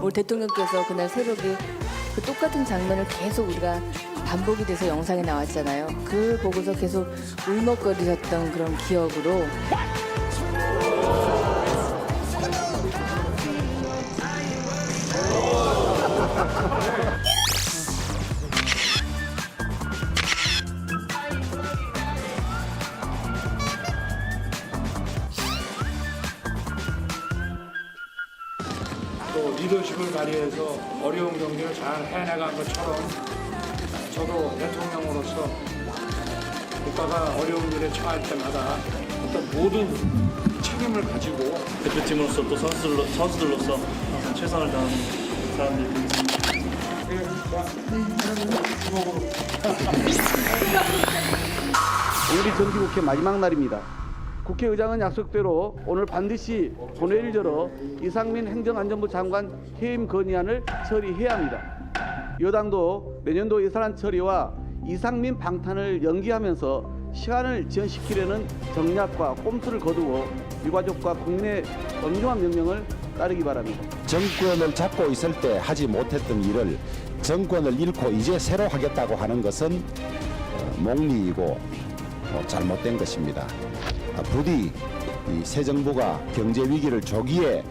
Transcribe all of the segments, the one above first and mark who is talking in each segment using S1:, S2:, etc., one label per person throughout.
S1: 우리 대통령께서 그날 새벽에 그 똑같은 장면을 계속 우리가 반복이 돼서 영상에 나왔잖아요. 그걸 보고서 계속 울먹거리셨던 그런 기억으로
S2: 또 리더십을 발휘해서 어려운 경기를 잘 해내간 것처럼 저도 대통령으로서 국가가 어려운 일에 처할 때마다 어떤 모든 책임을 가지고
S3: 대표팀으로서 또 선수들로서 항상 최선을 다하는 사람들이 되겠습니다.
S4: 오늘이 정기국회 마지막 날입니다. 국회의장은 약속대로 오늘 반드시 본회의를 열어 이상민 행정안전부 장관 해임 건의안을 처리해야 합니다. 여당도 내년도 예산안 처리와 이상민 방탄을 연기하면서 시간을 지연시키려는 정략과 꼼수를 거두고 유가족과 국민의 엄중한 명령을 따르기 바랍니다.
S5: 정권을 잡고 있을 때 하지 못했던 일을 정권을 잃고 이제 새로 하겠다고 하는 것은 몽리이고 잘못된 것입니다. 부디 새 정부가 경제 위기를 조기에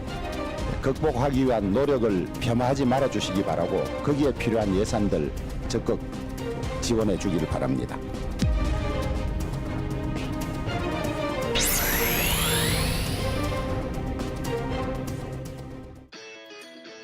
S5: 극복하기 위한 노력을 폄하하지 말아 주시기 바라고 거기에 필요한 예산들 적극 지원해 주기를 바랍니다.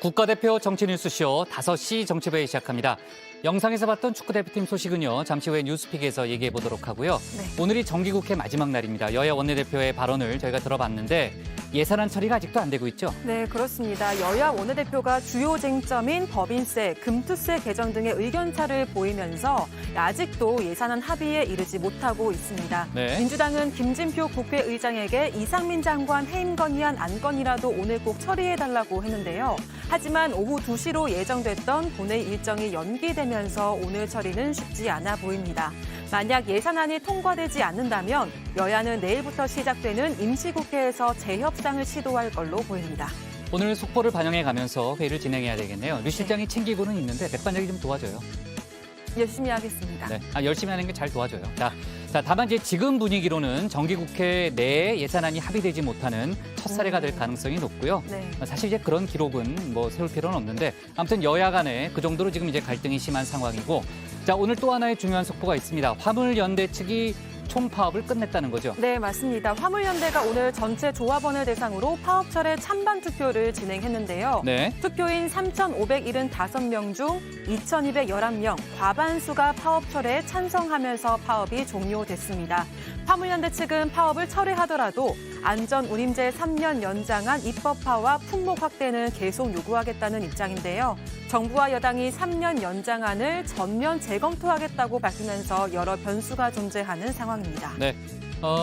S6: 국가대표 정치뉴스쇼 5시 정치부회 시작합니다. 영상에서 봤던 축구대표팀 소식은요. 잠시 후에 뉴스픽에서 얘기해 보도록 하고요. 오늘이 정기국회 마지막 날입니다. 여야 원내대표의 발언을 저희가 들어봤는데 예산안 처리가 아직도 안 되고 있죠?
S7: 네, 그렇습니다. 여야 원내대표가 주요 쟁점인 법인세, 금투세 개정 등의 의견차를 보이면서 아직도 예산안 합의에 이르지 못하고 있습니다.
S6: 네.
S7: 민주당은 김진표 국회의장에게 이상민 장관 해임 건의안 안건이라도 오늘 꼭 처리해달라고 했는데요. 하지만 오후 2시로 예정됐던 본회의 일정이 연기되면서 오늘 처리는 쉽지 않아 보입니다. 만약 예산안이 통과되지 않는다면 여야는 내일부터 시작되는 임시국회에서 재협상을 시도할 걸로 보입니다.
S6: 오늘 속보를 반영해 가면서 회의를 진행해야 되겠네요. 류 실장이 챙기고는 있는데 백반장이 좀 도와줘요.
S7: 열심히 하겠습니다.
S6: 네, 열심히 하는 게 잘 도와줘요. 자, 다만 이제 지금 분위기로는 정기국회 내에 예산안이 합의되지 못하는 첫 사례가 될 가능성이 높고요.
S7: 네.
S6: 사실 이제 그런 기록은 뭐 세울 필요는 없는데 아무튼 여야 간에 그 정도로 지금 이제 갈등이 심한 상황이고 자, 오늘 또 하나의 중요한 속보가 있습니다. 화물연대 측이 총파업을 끝냈다는 거죠.
S7: 네, 맞습니다. 화물연대가 오늘 전체 조합원을 대상으로 파업철에 찬반 투표를 진행했는데요.
S6: 네.
S7: 투표인 3,575명 중 2,211명, 과반수가 파업철에 찬성하면서 파업이 종료됐습니다. 화물연대 측은 파업을 철회하더라도 안전운임제 3년 연장안 입법화와 품목 확대는 계속 요구하겠다는 입장인데요. 정부와 여당이 3년 연장안을 전면 재검토하겠다고 밝히면서 여러 변수가 존재하는 상황입니다.
S6: 네.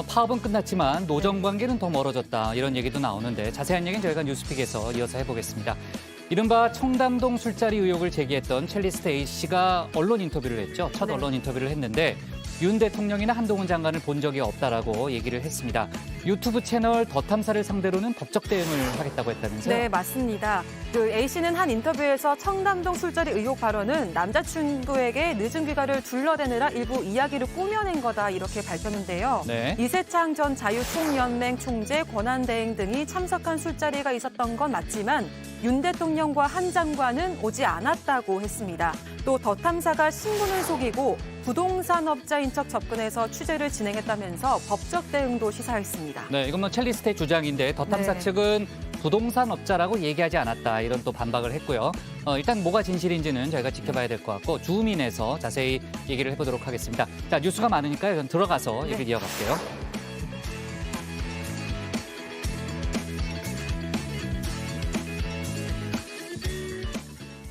S6: 파업은 끝났지만 노정 관계는 더 멀어졌다 이런 얘기도 나오는데 자세한 얘기는 저희가 뉴스픽에서 이어서 해보겠습니다. 이른바 청담동 술자리 의혹을 제기했던 첼리스트 A씨가 언론 인터뷰를 했죠. 첫
S7: 네.
S6: 언론 인터뷰를 했는데 윤 대통령이나 한동훈 장관을 본 적이 없다라고 얘기를 했습니다. 유튜브 채널 더 탐사를 상대로는 법적 대응을 하겠다고 했다면서요?
S7: 네, 맞습니다. A씨는 한 인터뷰에서 청담동 술자리 의혹 발언은 남자친구에게 늦은 귀가를 둘러대느라 일부 이야기를 꾸며낸 거다 이렇게 밝혔는데요.
S6: 네.
S7: 이세창 전 자유총연맹 총재 권한대행 등이 참석한 술자리가 있었던 건 맞지만 윤 대통령과 한 장관은 오지 않았다고 했습니다. 또 더 탐사가 신분을 속이고 부동산업자인 척 접근해서 취재를 진행했다면서 법적 대응도 시사했습니다.
S6: 네, 이건 뭐 첼리스트의 주장인데 더 탐사
S7: 네.
S6: 측은 부동산업자라고 얘기하지 않았다 이런 또 반박을 했고요. 일단 뭐가 진실인지는 저희가 지켜봐야 될 것 같고 주우민에서 자세히 얘기를 해보도록 하겠습니다. 자, 뉴스가 많으니까요. 전 들어가서 얘기를 이어갈게요.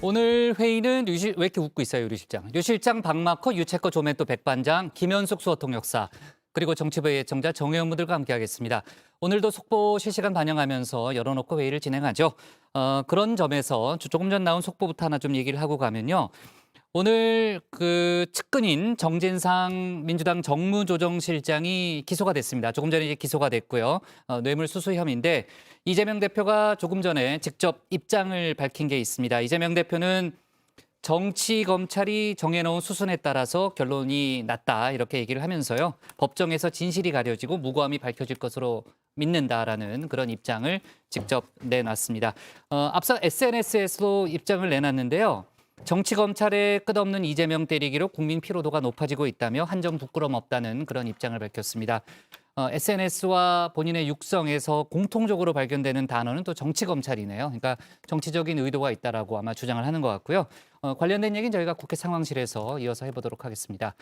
S6: 오늘 회의는 왜 이렇게 웃고 있어요, 류 실장? 류 실장, 박마커, 유채커, 조멘토 백반장, 김현숙 수어통역사, 그리고 정치부의 예청자 정혜원 분들과 함께하겠습니다. 오늘도 속보 실시간 반영하면서 열어놓고 회의를 진행하죠. 그런 점에서 조금 전 나온 속보부터 하나 좀 얘기를 하고 가면요. 오늘 그 측근인 정진상 민주당 정무조정실장이 기소가 됐습니다. 조금 전에 이제 기소가 됐고요. 뇌물수수 혐의인데 이재명 대표가 조금 전에 직접 입장을 밝힌 게 있습니다. 이재명 대표는 정치 검찰이 정해놓은 수순에 따라서 결론이 났다 이렇게 얘기를 하면서요. 법정에서 진실이 가려지고 무고함이 밝혀질 것으로 믿는다라는 그런 입장을 직접 내놨습니다. 앞서 SNS에서도 입장을 내놨는데요. 정치 검찰의 끝없는 이재명 때리기로 국민 피로도가 높아지고 있다며 한 점 부끄럼 없다는 그런 입장을 밝혔습니다. SNS와 본인의 육성에서 공통적으로 발견되는 단어는 또 정치 검찰이네요. 그러니까 정치적인 의도가 있다라고 아마 주장을 하는 것 같고요. 관련된 얘기는 저희가 국회 상황실에서 이어서 해보도록 하겠습니다.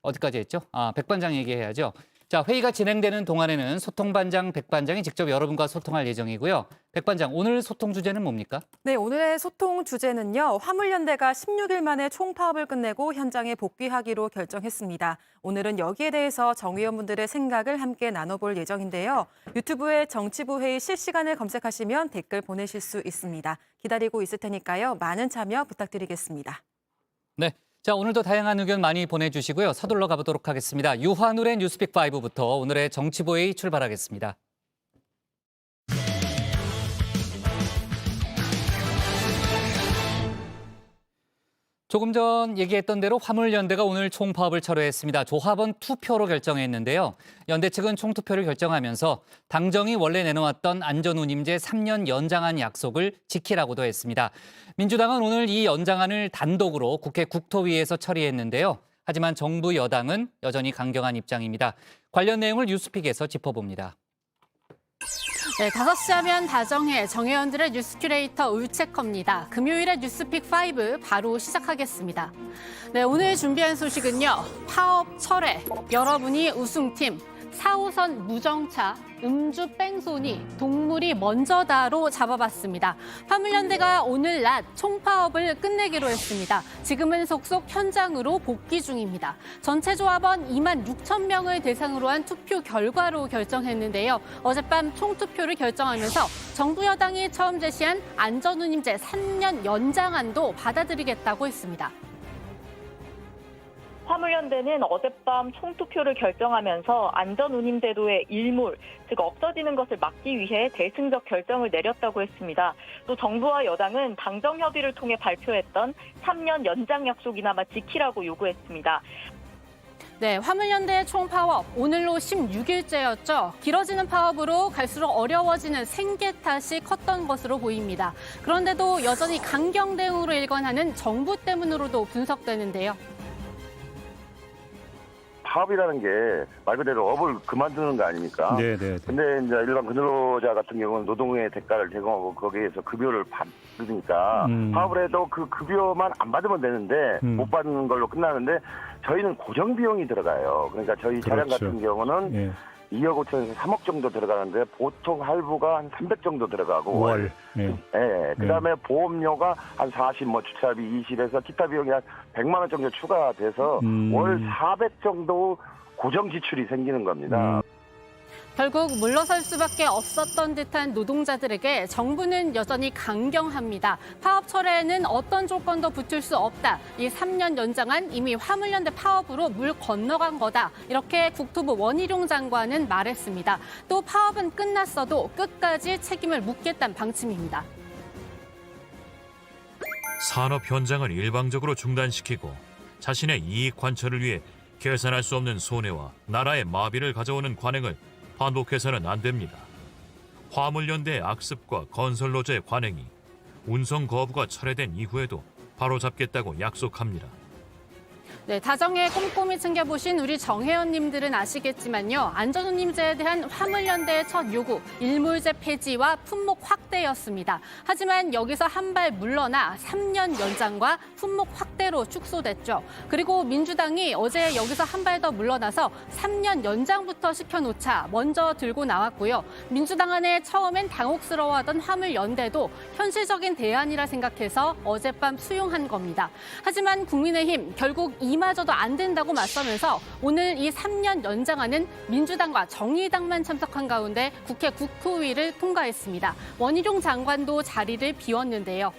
S6: 어디까지 했죠? 백반장 얘기해야죠. 자, 회의가 진행되는 동안에는 소통반장, 백반장이 직접 여러분과 소통할 예정이고요. 백반장, 오늘 소통 주제는 뭡니까?
S7: 네, 오늘의 소통 주제는요. 화물연대가 16일 만에 총파업을 끝내고 현장에 복귀하기로 결정했습니다. 오늘은 여기에 대해서 정 의원분들의 생각을 함께 나눠볼 예정인데요. 유튜브에 정치부 회의 실시간을 검색하시면 댓글 보내실 수 있습니다. 기다리고 있을 테니까요. 많은 참여 부탁드리겠습니다.
S6: 네. 자, 오늘도 다양한 의견 많이 보내주시고요. 서둘러 가보도록 하겠습니다. 유한울의 뉴스픽5부터 오늘의 정치부회의 출발하겠습니다. 조금 전 얘기했던 대로 화물연대가 오늘 총파업을 철회했습니다. 조합원 투표로 결정했는데요. 연대 측은 총투표를 결정하면서 당정이 원래 내놓았던 안전운임제 3년 연장안 약속을 지키라고도 했습니다. 민주당은 오늘 이 연장안을 단독으로 국회 국토위에서 처리했는데요. 하지만 정부 여당은 여전히 강경한 입장입니다. 관련 내용을 뉴스픽에서 짚어봅니다.
S8: 네, 5시 하면 다정해 정의원들의 뉴스 큐레이터 울체커입니다. 금요일의 뉴스픽5 바로 시작하겠습니다. 네, 오늘 준비한 소식은요. 파업 철회, 여러분이 우승팀, 4호선 무정차, 음주 뺑소니, 동물이 먼저다로 잡아봤습니다. 화물연대가 오늘 낮 총파업을 끝내기로 했습니다. 지금은 속속 현장으로 복귀 중입니다. 전체 조합원 2만 6천 명을 대상으로 한 투표 결과로 결정했는데요. 어젯밤 총투표를 결정하면서 정부 여당이 처음 제시한 안전운임제 3년 연장안도 받아들이겠다고 했습니다.
S9: 화물연대는 어젯밤 총투표를 결정하면서 안전운임제도의 일몰, 즉 없어지는 것을 막기 위해 대승적 결정을 내렸다고 했습니다. 또 정부와 여당은 당정 협의를 통해 발표했던 3년 연장 약속이나마 지키라고 요구했습니다.
S8: 네, 화물연대 총파업 오늘로 16일째였죠. 길어지는 파업으로 갈수록 어려워지는 생계 탓이 컸던 것으로 보입니다. 그런데도 여전히 강경 대응으로 일관하는 정부 때문으로도 분석되는데요.
S10: 파업이라는 게 말 그대로 업을 그만두는 거 아닙니까?
S3: 네네.
S10: 근데 이제 일반 근로자 같은 경우는 노동의 대가를 제공하고 거기에서 급여를 받으니까 파업을 해도 그 급여만 안 받으면 되는데 못 받는 걸로 끝나는데 저희는 고정 비용이 들어가요. 그러니까 저희 차량 같은 경우는 2억 5천에서 3억 정도 들어가는데 보통 할부가 한 300 정도 들어가고 월. 그다음에 보험료가 한 40, 주차비 20에서 기타 비용이 한 100만 원 정도 추가돼서 월 400 정도 고정 지출이 생기는 겁니다.
S8: 결국 물러설 수밖에 없었던 듯한 노동자들에게 정부는 여전히 강경합니다. 파업 철회에는 어떤 조건도 붙을 수 없다. 이 3년 연장안 이미 화물연대 파업으로 물 건너간 거다. 이렇게 국토부 원희룡 장관은 말했습니다. 또 파업은 끝났어도 끝까지 책임을 묻겠다는 방침입니다.
S11: 산업 현장을 일방적으로 중단시키고 자신의 이익 관철을 위해 계산할 수 없는 손해와 나라의 마비를 가져오는 관행을 반복해서는 안 됩니다. 화물연대의 악습과 건설노조의 관행이 운송 거부가 철회된 이후에도 바로잡겠다고 약속합니다.
S8: 네, 다정에 꼼꼼히 챙겨보신 우리 정혜원님들은 아시겠지만요. 안전운임제에 대한 화물연대의 첫 요구, 일몰제 폐지와 품목 확대였습니다. 하지만 여기서 한 발 물러나 3년 연장과 품목 확대로 축소됐죠. 그리고 민주당이 어제 여기서 한 발 더 물러나서 3년 연장부터 시켜놓자 먼저 들고 나왔고요. 민주당 안에 처음엔 당혹스러워하던 화물연대도 현실적인 대안이라 생각해서 어젯밤 수용한 겁니다. 하지만 국민의힘 결국 이 이마저도 안 된다고 맞서면서 오늘 이 3년 연장안은 민주당과 정의당만 참석한 가운데 국회 국토위를 통과했습니다. 원희룡 장관도 자리를 비웠는데요.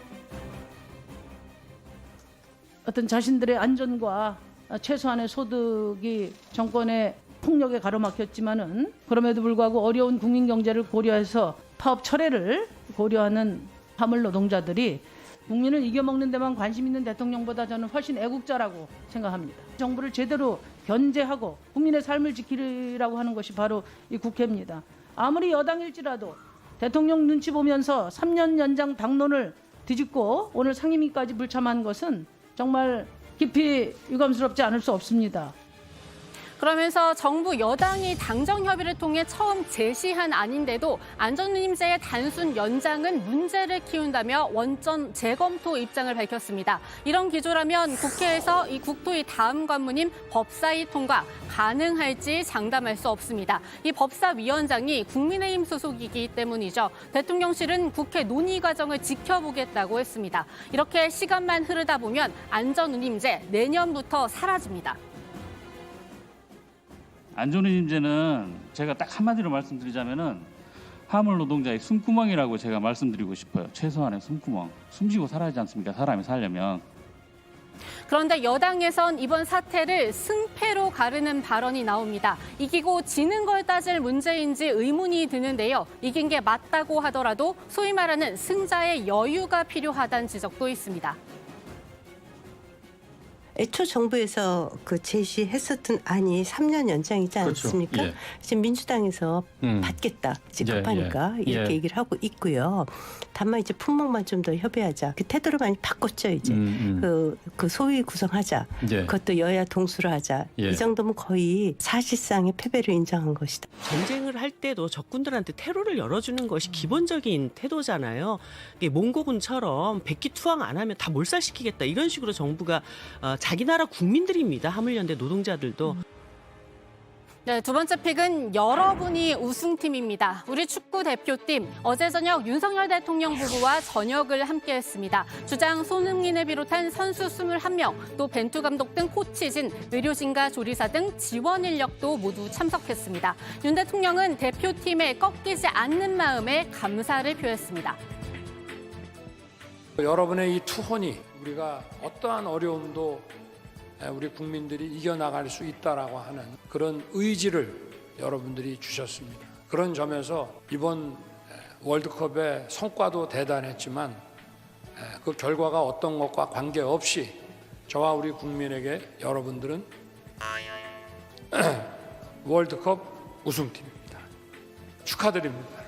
S12: 어떤 자신들의 안전과 최소한의 소득이 정권의 폭력에 가로막혔지만은 그럼에도 불구하고 어려운 국민 경제를 고려해서 파업 철회를 고려하는 화물 노동자들이 국민을 이겨먹는 데만 관심 있는 대통령보다 저는 훨씬 애국자라고 생각합니다. 정부를 제대로 견제하고 국민의 삶을 지키라고 하는 것이 바로 이 국회입니다. 아무리 여당일지라도 대통령 눈치 보면서 3년 연장 당론을 뒤집고 오늘 상임위까지 불참한 것은 정말 깊이 유감스럽지 않을 수 없습니다.
S8: 그러면서 정부 여당이 당정 협의를 통해 처음 제시한 안인데도 안전운임제의 단순 연장은 문제를 키운다며 원전 재검토 입장을 밝혔습니다. 이런 기조라면 국회에서 이 국토위 다음 관문인 법사위 통과 가능할지 장담할 수 없습니다. 이 법사위원장이 국민의힘 소속이기 때문이죠. 대통령실은 국회 논의 과정을 지켜보겠다고 했습니다. 이렇게 시간만 흐르다 보면 안전운임제 내년부터 사라집니다.
S13: 안전운임제는 제가 딱 한마디로 말씀드리자면은 화물 노동자의 숨구멍이라고 제가 말씀드리고 싶어요. 최소한의 숨구멍. 숨쉬고 살아야지 않습니까? 사람이 살려면.
S8: 그런데 여당에선 이번 사태를 승패로 가르는 발언이 나옵니다. 이기고 지는 걸 따질 문제인지 의문이 드는데요. 이긴 게 맞다고 하더라도 소위 말하는 승자의 여유가 필요하다는 지적도 있습니다.
S14: 애초 정부에서 그 제시했었던 안이 3년 연장이지 않습니까?
S15: 그렇죠. 예.
S14: 이제 민주당에서 받겠다. 이제 급하니까 이렇게 얘기를 하고 있고요. 다만 이제 품목만 좀 더 협의하자. 그 태도를 많이 바꿨죠. 이제 그 소위 구성하자. 그것도 여야 동수로 하자. 이 정도면 거의 사실상의 패배를 인정한 것이다.
S16: 전쟁을 할 때도 적군들한테 테러를 열어주는 것이 기본적인 태도잖아요. 이게 몽고군처럼 백기투항 안 하면 다 몰살시키겠다. 이런 식으로 정부가 자기 나라 국민들입니다. 화물연대 노동자들도.
S8: 네, 두 번째 픽은 여러분이 우승팀입니다. 우리 축구 대표팀 어제 저녁 윤석열 대통령 부부와 저녁을 함께했습니다. 주장 손흥민을 비롯한 선수 21명, 또 벤투 감독 등 코치진, 의료진과 조리사 등 지원 인력도 모두 참석했습니다. 윤 대통령은 대표팀에 꺾이지 않는 마음에 감사를 표했습니다.
S2: 여러분의 이 투혼이 우리가 어떠한 어려움도 우리 국민들이 이겨나갈 수 있다라고 하는 그런 의지를 여러분들이 주셨습니다. 그런 점에서 이번 월드컵의 성과도 대단했지만 그 결과가 어떤 것과 관계없이 저와 우리 국민에게 여러분들은 월드컵 우승팀입니다. 축하드립니다.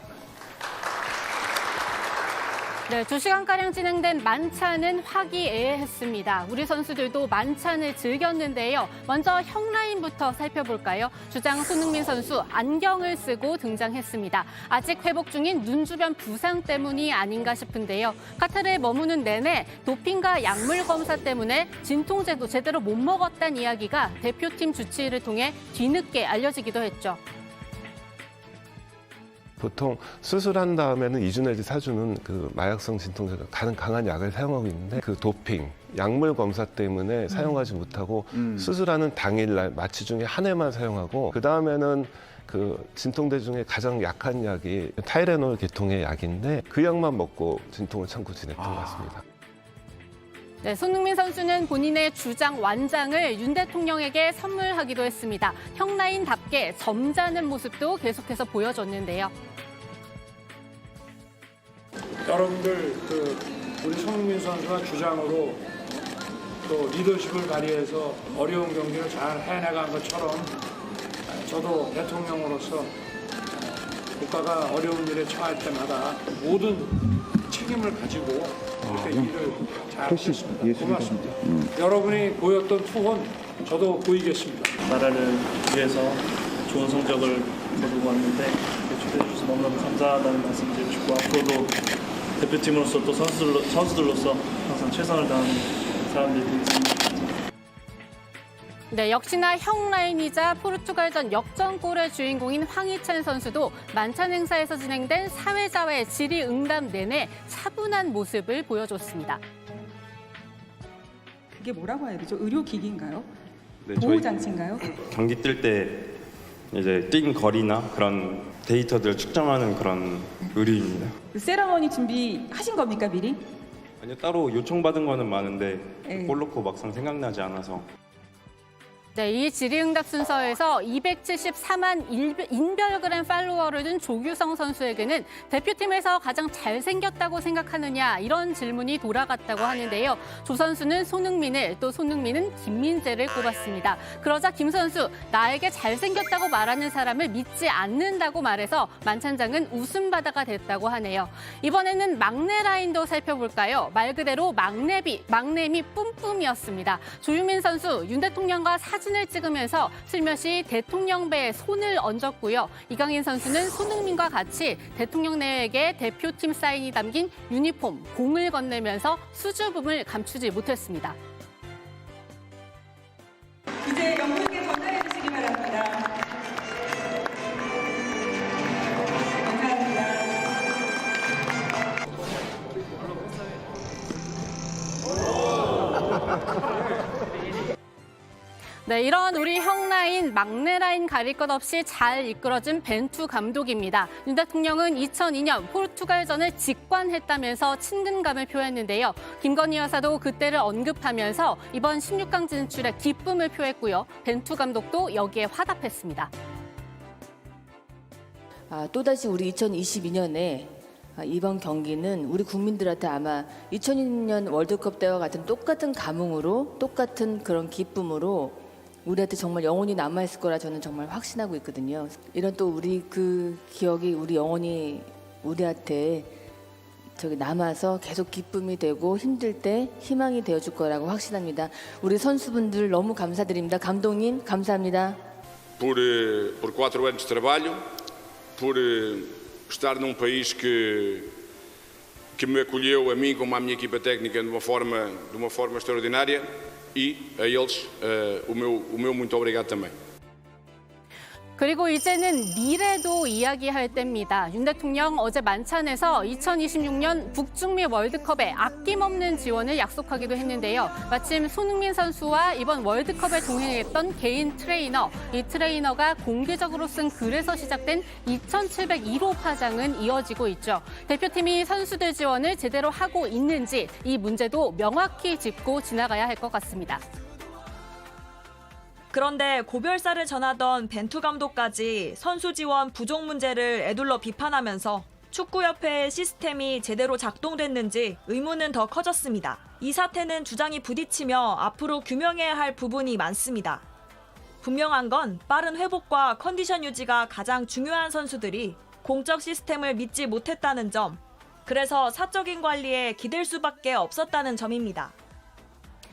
S8: 네, 2시간가량 진행된 만찬은 화기애애했습니다. 우리 선수들도 만찬을 즐겼는데요. 먼저 형라인부터 살펴볼까요? 주장 손흥민 선수 안경을 쓰고 등장했습니다. 아직 회복 중인 눈 주변 부상 때문이 아닌가 싶은데요. 카타르에 머무는 내내 도핑과 약물 검사 때문에 진통제도 제대로 못 먹었다는 이야기가 대표팀 주치의를 통해 뒤늦게 알려지기도 했죠.
S15: 보통 수술한 다음에는 2주 내지 4주는 그 마약성 진통제가 강한 약을 사용하고 있는데 그 도핑, 약물 검사 때문에 사용하지 못하고 수술하는 당일날 마취 중에 한 해만 사용하고 그 다음에는 그 진통제 중에 가장 약한 약이 타이레놀 계통의 약인데 그 약만 먹고 진통을 참고 지냈던 것 같습니다.
S8: 네, 손흥민 선수는 본인의 주장 완장을 윤 대통령에게 선물하기도 했습니다. 형라인답게 점잖은 모습도 계속해서 보여줬는데요.
S2: 여러분들 우리 손흥민 선수가 주장으로 또 리더십을 발휘해서 어려운 경기를 잘 해내간 것처럼 저도 대통령으로서 국가가 어려운 일에 처할 때마다 모든 책임을 가지고 이렇게 일을 잘 하겠습니다. 고맙습니다. 여러분이 보였던 투혼 저도 보이겠습니다.
S3: 나라를 위해서 좋은 성적을 거두고 왔는데 초대해 주셔서 너무너무 감사하다는 말씀 드리고 싶고 앞으로도 대표팀으로서 또 선수들로서 항상 최선을 다하는 사람들이 되겠습니다.
S8: 네, 역시나 형라인이자 포르투갈전 역전골의 주인공인 황희찬 선수도 만찬 행사에서 진행된 사회자와의 질의응답 내내 차분한 모습을 보여줬습니다.
S17: 그게 뭐라고 해야 되죠? 의료기기인가요?
S18: 네,
S17: 보호장치인가요?
S18: 경기 뛸 때 이제 뛴 거리나 그런 데이터들을 측정하는 그런 의류입니다.
S17: 그 세레머니 준비하신 겁니까 미리?
S18: 아니요, 따로 요청받은 거는 많은데
S17: 네.
S18: 골 넣고 막상 생각나지 않아서.
S8: 네, 이 질의응답 순서에서 274만 인별그램 팔로워를 둔 조규성 선수에게는 대표팀에서 가장 잘생겼다고 생각하느냐 이런 질문이 돌아갔다고 하는데요. 조 선수는 손흥민을 또 손흥민은 김민재를 꼽았습니다. 그러자 김 선수 나에게 잘생겼다고 말하는 사람을 믿지 않는다고 말해서 만찬장은 웃음바다가 됐다고 하네요. 이번에는 막내 라인도 살펴볼까요? 말 그대로 막내미 뿜뿜이었습니다. 조유민 선수 윤 대통령과 사진을 찍으면서 슬며시 대통령 배에 손을 얹었고요. 이강인 선수는 손흥민과 같이 대통령 내에게 대표팀 사인이 담긴 유니폼, 공을 건네면서 수줍음을 감추지 못했습니다.
S17: 이제 영국에 전달해 주시기 바랍니다.
S8: 네, 이런 우리 형 라인, 막내 라인 가릴 것 없이 잘 이끌어준 벤투 감독입니다. 윤 대통령은 2002년 포르투갈전을 직관했다면서 친근감을 표했는데요. 김건희 여사도 그때를 언급하면서 이번 16강 진출에 기쁨을 표했고요. 벤투 감독도 여기에 화답했습니다.
S1: 또다시 우리 2022년에 이번 경기는 우리 국민들한테 아마 2002년 월드컵 때와 같은 똑같은 감흥으로 똑같은 그런 기쁨으로 우리한테 정말 영원히 남아있을 거라 저는 정말 확신하고 있거든요. 이런 또 우리 그 기억이 우리 영원히 우리한테 저기 남아서 계속 기쁨이 되고 힘들 때 희망이 되어줄 거라고 확신합니다. 우리 선수분들 너무 감사드립니다. 감독님 감사합니다.
S19: Por 4 anos de trabalho, por estar num país que me acolheu a mim como à minha equipa técnica de uma forma extraordinária. E a eles o meu muito obrigado também.
S8: 그리고 이제는 미래도 이야기할 때입니다. 윤 대통령 어제 만찬에서 2026년 북중미 월드컵에 아낌없는 지원을 약속하기도 했는데요. 마침 손흥민 선수와 이번 월드컵에 동행했던 개인 트레이너, 이 트레이너가 공개적으로 쓴 글에서 시작된 2701호 파장은 이어지고 있죠. 대표팀이 선수들 지원을 제대로 하고 있는지 이 문제도 명확히 짚고 지나가야 할 것 같습니다.
S20: 그런데 고별사를 전하던 벤투 감독까지 선수 지원 부족 문제를 에둘러 비판하면서 축구협회의 시스템이 제대로 작동됐는지 의문은 더 커졌습니다. 이 사태는 주장이 부딪히며 앞으로 규명해야 할 부분이 많습니다. 분명한 건 빠른 회복과 컨디션 유지가 가장 중요한 선수들이 공적 시스템을 믿지 못했다는 점, 그래서 사적인 관리에 기댈 수밖에 없었다는 점입니다.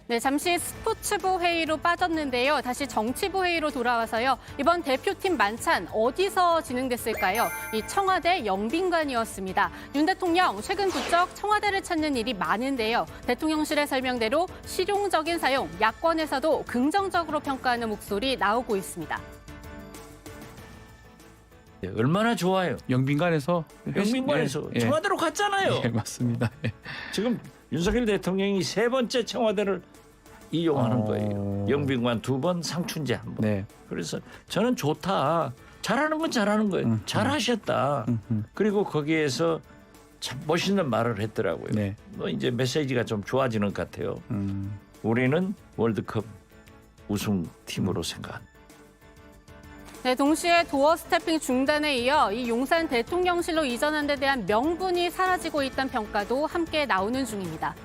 S8: 네, 잠시 스포츠부 회의로 빠졌는데요. 다시 정치부 회의로 돌아와서요. 이번 대표팀 만찬 어디서 진행됐을까요? 이 청와대 영빈관이었습니다. 윤 대통령 최근 부쩍 청와대를 찾는 일이 많은데요. 대통령실의 설명대로 실용적인 사용, 야권에서도 긍정적으로 평가하는 목소리 나오고 있습니다.
S21: 얼마나 좋아요.
S22: 영빈관에서
S21: 영빈관에서 청와대로 갔잖아요.
S22: 예, 맞습니다. 예.
S21: 지금 윤석열 대통령이 3번째 청와대를 이용하는 거예요. 영빈관 2번, 상춘제 1번.
S22: 네.
S21: 그래서 저는 좋다. 잘하는 건 잘하는 거예요. 잘하셨다. 그리고 거기에서 참 멋있는 말을 했더라고요.
S22: 네.
S21: 이제 메시지가 좀 좋아지는 것 같아요. 우리는 월드컵 우승팀으로 생각한다.
S8: 네, 동시에 도어 스태핑 중단에 이어 이 용산 대통령실로 이전한 데 대한 명분이 사라지고 있다는 평가도 함께 나오는 중입니다.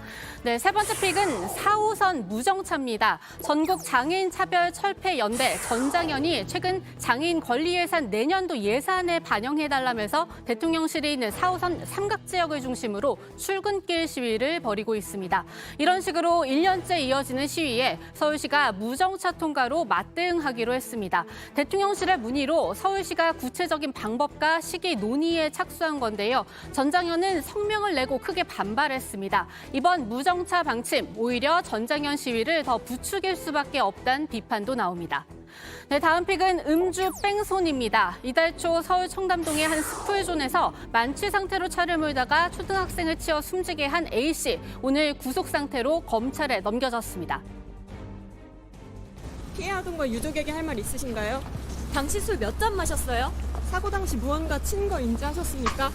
S8: 네, 세 번째 픽은 4호선 무정차입니다. 전국 장애인 차별 철폐 연대 전장현이 최근 장애인 권리 예산 내년도 예산에 반영해달라면서 대통령실이 있는 4호선 삼각지역을 중심으로 출근길 시위를 벌이고 있습니다. 이런 식으로 1년째 이어지는 시위에 서울시가 무정차 통과로 맞대응하기로 했습니다. 대통령실의 문의로 서울시가 구체적인 방법과 시기 논의에 착수한 건데요. 전장현은 성명을 내고 크게 반발했습니다. 이번 무정차 방침, 오히려 전장현 시위를 더 부추길 수밖에 없다는 비판도 나옵니다. 네, 다음 픽은 음주 뺑소니입니다. 이달 초 서울 청담동의 한 스쿨존에서 만취 상태로 차를 몰다가 초등학생을 치어 숨지게 한 A씨, 오늘 구속 상태로 검찰에 넘겨졌습니다.
S4: 피해아동과 유족에게 할 말 있으신가요? 당시 술 몇 잔 마셨어요? 사고 당시 무언가 친 거 인지하셨습니까?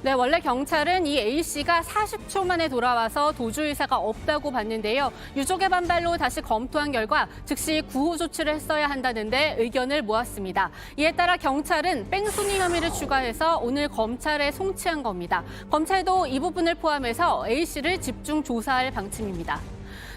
S8: 네, 원래 경찰은 이 A씨가 40초 만에 돌아와서 도주 의사가 없다고 봤는데요. 유족의 반발로 다시 검토한 결과 즉시 구호 조치를 했어야 한다는데 의견을 모았습니다. 이에 따라 경찰은 뺑소니 혐의를 추가해서 오늘 검찰에 송치한 겁니다. 검찰도 이 부분을 포함해서 A씨를 집중 조사할 방침입니다.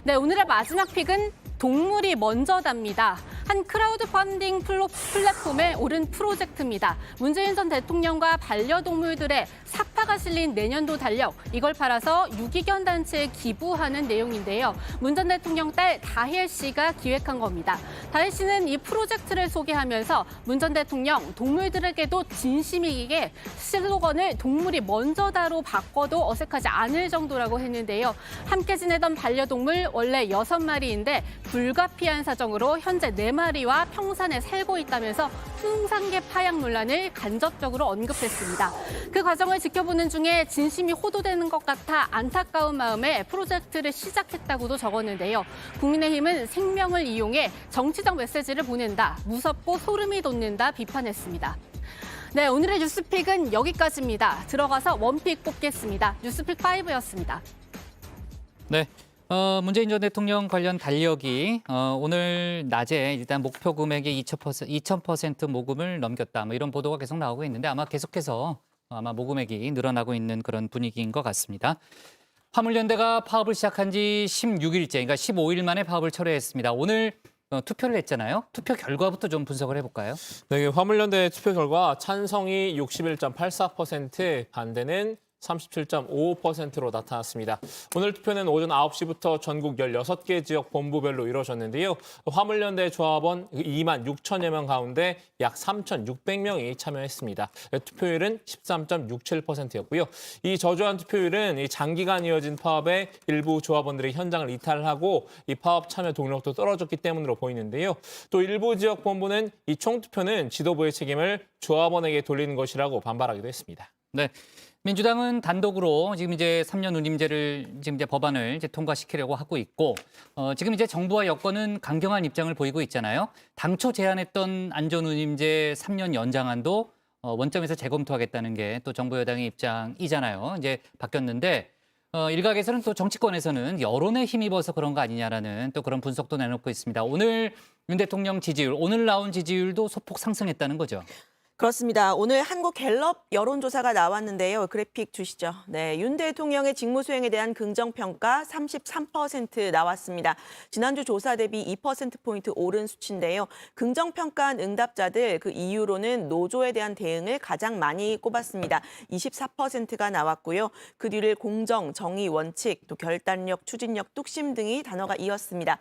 S8: 네, 오늘의 마지막 픽은 동물이 먼저답니다. 한 크라우드 펀딩 플랫폼에 오른 프로젝트입니다. 문재인 전 대통령과 반려동물들의 사파가 실린 내년도 달력, 이걸 팔아서 유기견 단체에 기부하는 내용인데요. 문 전 대통령 딸 다혜 씨가 기획한 겁니다. 다혜 씨는 이 프로젝트를 소개하면서 문 전 대통령 동물들에게도 진심이게 슬로건을 동물이 먼저다로 바꿔도 어색하지 않을 정도라고 했는데요. 함께 지내던 반려동물 원래 6마리인데 불가피한 사정으로 현재 4마리와 평산에 살고 있다면서 풍산개 파양 논란을 간접적으로 언급했습니다. 그 과정을 지켜보는 중에 진심이 호도되는 것 같아 안타까운 마음에 프로젝트를 시작했다고도 적었는데요. 국민의힘은 생명을 이용해 정치적 메시지를 보낸다, 무섭고 소름이 돋는다 비판했습니다. 네, 오늘의 뉴스픽은 여기까지입니다. 들어가서 원픽 뽑겠습니다. 뉴스픽 5였습니다.
S6: 네. 문재인 전 대통령 관련 달력이 오늘 낮에 일단 목표 금액의 2,000% 모금을 넘겼다. 뭐 이런 보도가 계속 나오고 있는데 아마 계속해서 아마 모금액이 늘어나고 있는 그런 분위기인 것 같습니다. 화물연대가 파업을 시작한 지 16일째, 그러니까 15일 만에 파업을 철회했습니다. 오늘 투표를 했잖아요. 투표 결과부터 좀 분석을 해볼까요?
S22: 네, 화물연대 투표 결과 찬성이 61.84%, 반대는 37.55%로 나타났습니다. 오늘 투표는 오전 9시부터 전국 16개 지역 본부별로 이루어졌는데요. 화물연대 조합원 2만 6천여 명 가운데 약 3,600명이 참여했습니다. 투표율은 13.67%였고요. 이 저조한 투표율은 이 장기간 이어진 파업에 일부 조합원들이 현장을 이탈하고 이 파업 참여 동력도 떨어졌기 때문으로 보이는데요. 또 일부 지역 본부는 이 총투표는 지도부의 책임을 조합원에게 돌리는 것이라고 반발하기도 했습니다.
S6: 네. 민주당은 단독으로 지금 이제 3년 운임제를 지금 이제 법안을 이제 통과시키려고 하고 있고 지금 이제 정부와 여권은 강경한 입장을 보이고 있잖아요. 당초 제안했던 안전운임제 3년 연장안도 원점에서 재검토하겠다는 게 또 정부 여당의 입장이잖아요. 이제 바뀌었는데 일각에서는 또 정치권에서는 여론에 힘입어서 그런 거 아니냐라는 또 그런 분석도 내놓고 있습니다. 오늘 윤 대통령 지지율, 오늘 나온 지지율도 소폭 상승했다는 거죠.
S23: 그렇습니다. 오늘 한국갤럽 여론조사가 나왔는데요. 그래픽 주시죠. 네, 윤 대통령의 직무 수행에 대한 긍정평가 33% 나왔습니다. 지난주 조사 대비 2%포인트 오른 수치인데요. 긍정평가한 응답자들 그 이유로는 노조에 대한 대응을 가장 많이 꼽았습니다. 24%가 나왔고요. 그 뒤를 공정, 정의, 원칙, 또 결단력, 추진력, 뚝심 등이 단어가 이었습니다.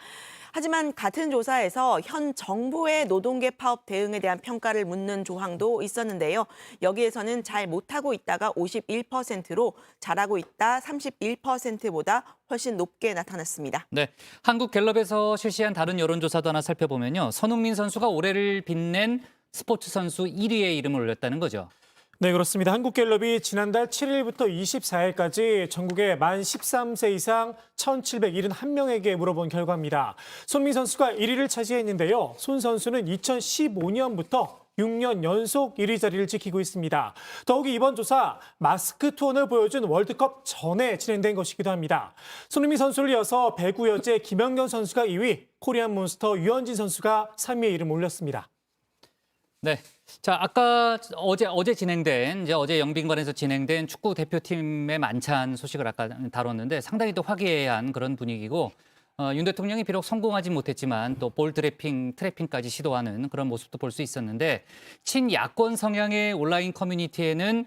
S23: 하지만 같은 조사에서 현 정부의 노동계 파업 대응에 대한 평가를 묻는 조항도 있었는데요. 여기에서는 잘 못하고 있다가 51%로 잘하고 있다 31%보다 훨씬 높게 나타났습니다.
S6: 네, 한국갤럽에서 실시한 다른 여론조사도 하나 살펴보면요. 손흥민 선수가 올해를 빛낸 스포츠 선수 1위에 이름을 올렸다는 거죠.
S24: 네, 그렇습니다. 한국갤럽이 지난달 7일부터 24일까지 전국의 만 13세 이상 1,771명에게 물어본 결과입니다. 손흥민 선수가 1위를 차지했는데요. 손 선수는 2015년부터 6년 연속 1위 자리를 지키고 있습니다. 더욱이 이번 조사 마스크 투혼을 보여준 월드컵 전에 진행된 것이기도 합니다. 손흥민 선수를 이어서 배구 여제 김연경 선수가 2위, 코리안 몬스터 유현진 선수가 3위에 이름을 올렸습니다.
S6: 네. 자, 아까 어제 진행된 어제 영빈관에서 진행된 축구 대표팀의 만찬 소식을 아까 다뤘는데 상당히 또 화기애애한 그런 분위기고 윤 대통령이 비록 성공하지 못했지만 또 볼 트래핑까지 시도하는 그런 모습도 볼 수 있었는데 친야권 성향의 온라인 커뮤니티에는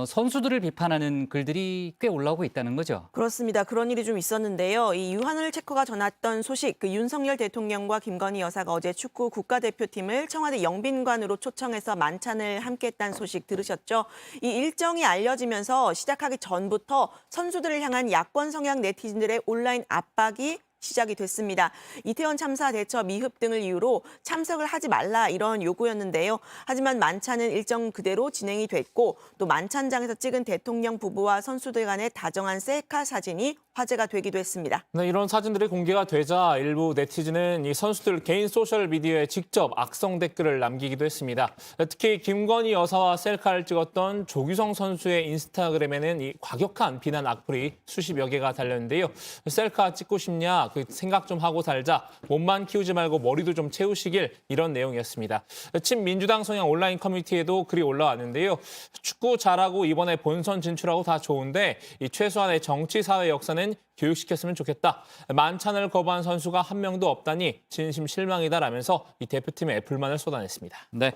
S6: 선수들을 비판하는 글들이 꽤 올라오고 있다는 거죠.
S23: 그렇습니다. 그런 일이 좀 있었는데요. 이 유한을 체커가 전했던 소식, 그 윤석열 대통령과 김건희 여사가 어제 축구 국가대표팀을 청와대 영빈관으로 초청해서 만찬을 함께했다는 소식 들으셨죠? 이 일정이 알려지면서 시작하기 전부터 선수들을 향한 야권 성향 네티즌들의 온라인 압박이 시작이 됐습니다. 이태원 참사 대처 미흡 등을 이유로 참석을 하지 말라 이런 요구였는데요. 하지만 만찬은 일정 그대로 진행이 됐고 또 만찬장에서 찍은 대통령 부부와 선수들 간의 다정한 셀카 사진이 화제가 되기도 했습니다.
S22: 네, 이런 사진들이 공개가 되자 일부 네티즌은 이 선수들 개인 소셜미디어에 직접 악성 댓글을 남기기도 했습니다. 특히 김건희 여사와 셀카를 찍었던 조규성 선수의 인스타그램에는 이 과격한 비난 악플이 수십여 개가 달렸는데요. 셀카 찍고 싶냐? 그 생각 좀 하고 살자. 몸만 키우지 말고 머리도 좀 채우시길 이런 내용이었습니다. 친민주당 성향 온라인 커뮤니티에도 글이 올라왔는데요. 축구 잘하고 이번에 본선 진출하고 다 좋은데 이 최소한의 정치 사회 역사는 교육시켰으면 좋겠다. 만찬을 거부한 선수가 한 명도 없다니 진심 실망이다라면서 이 대표팀에 불만을 쏟아냈습니다.
S6: 네.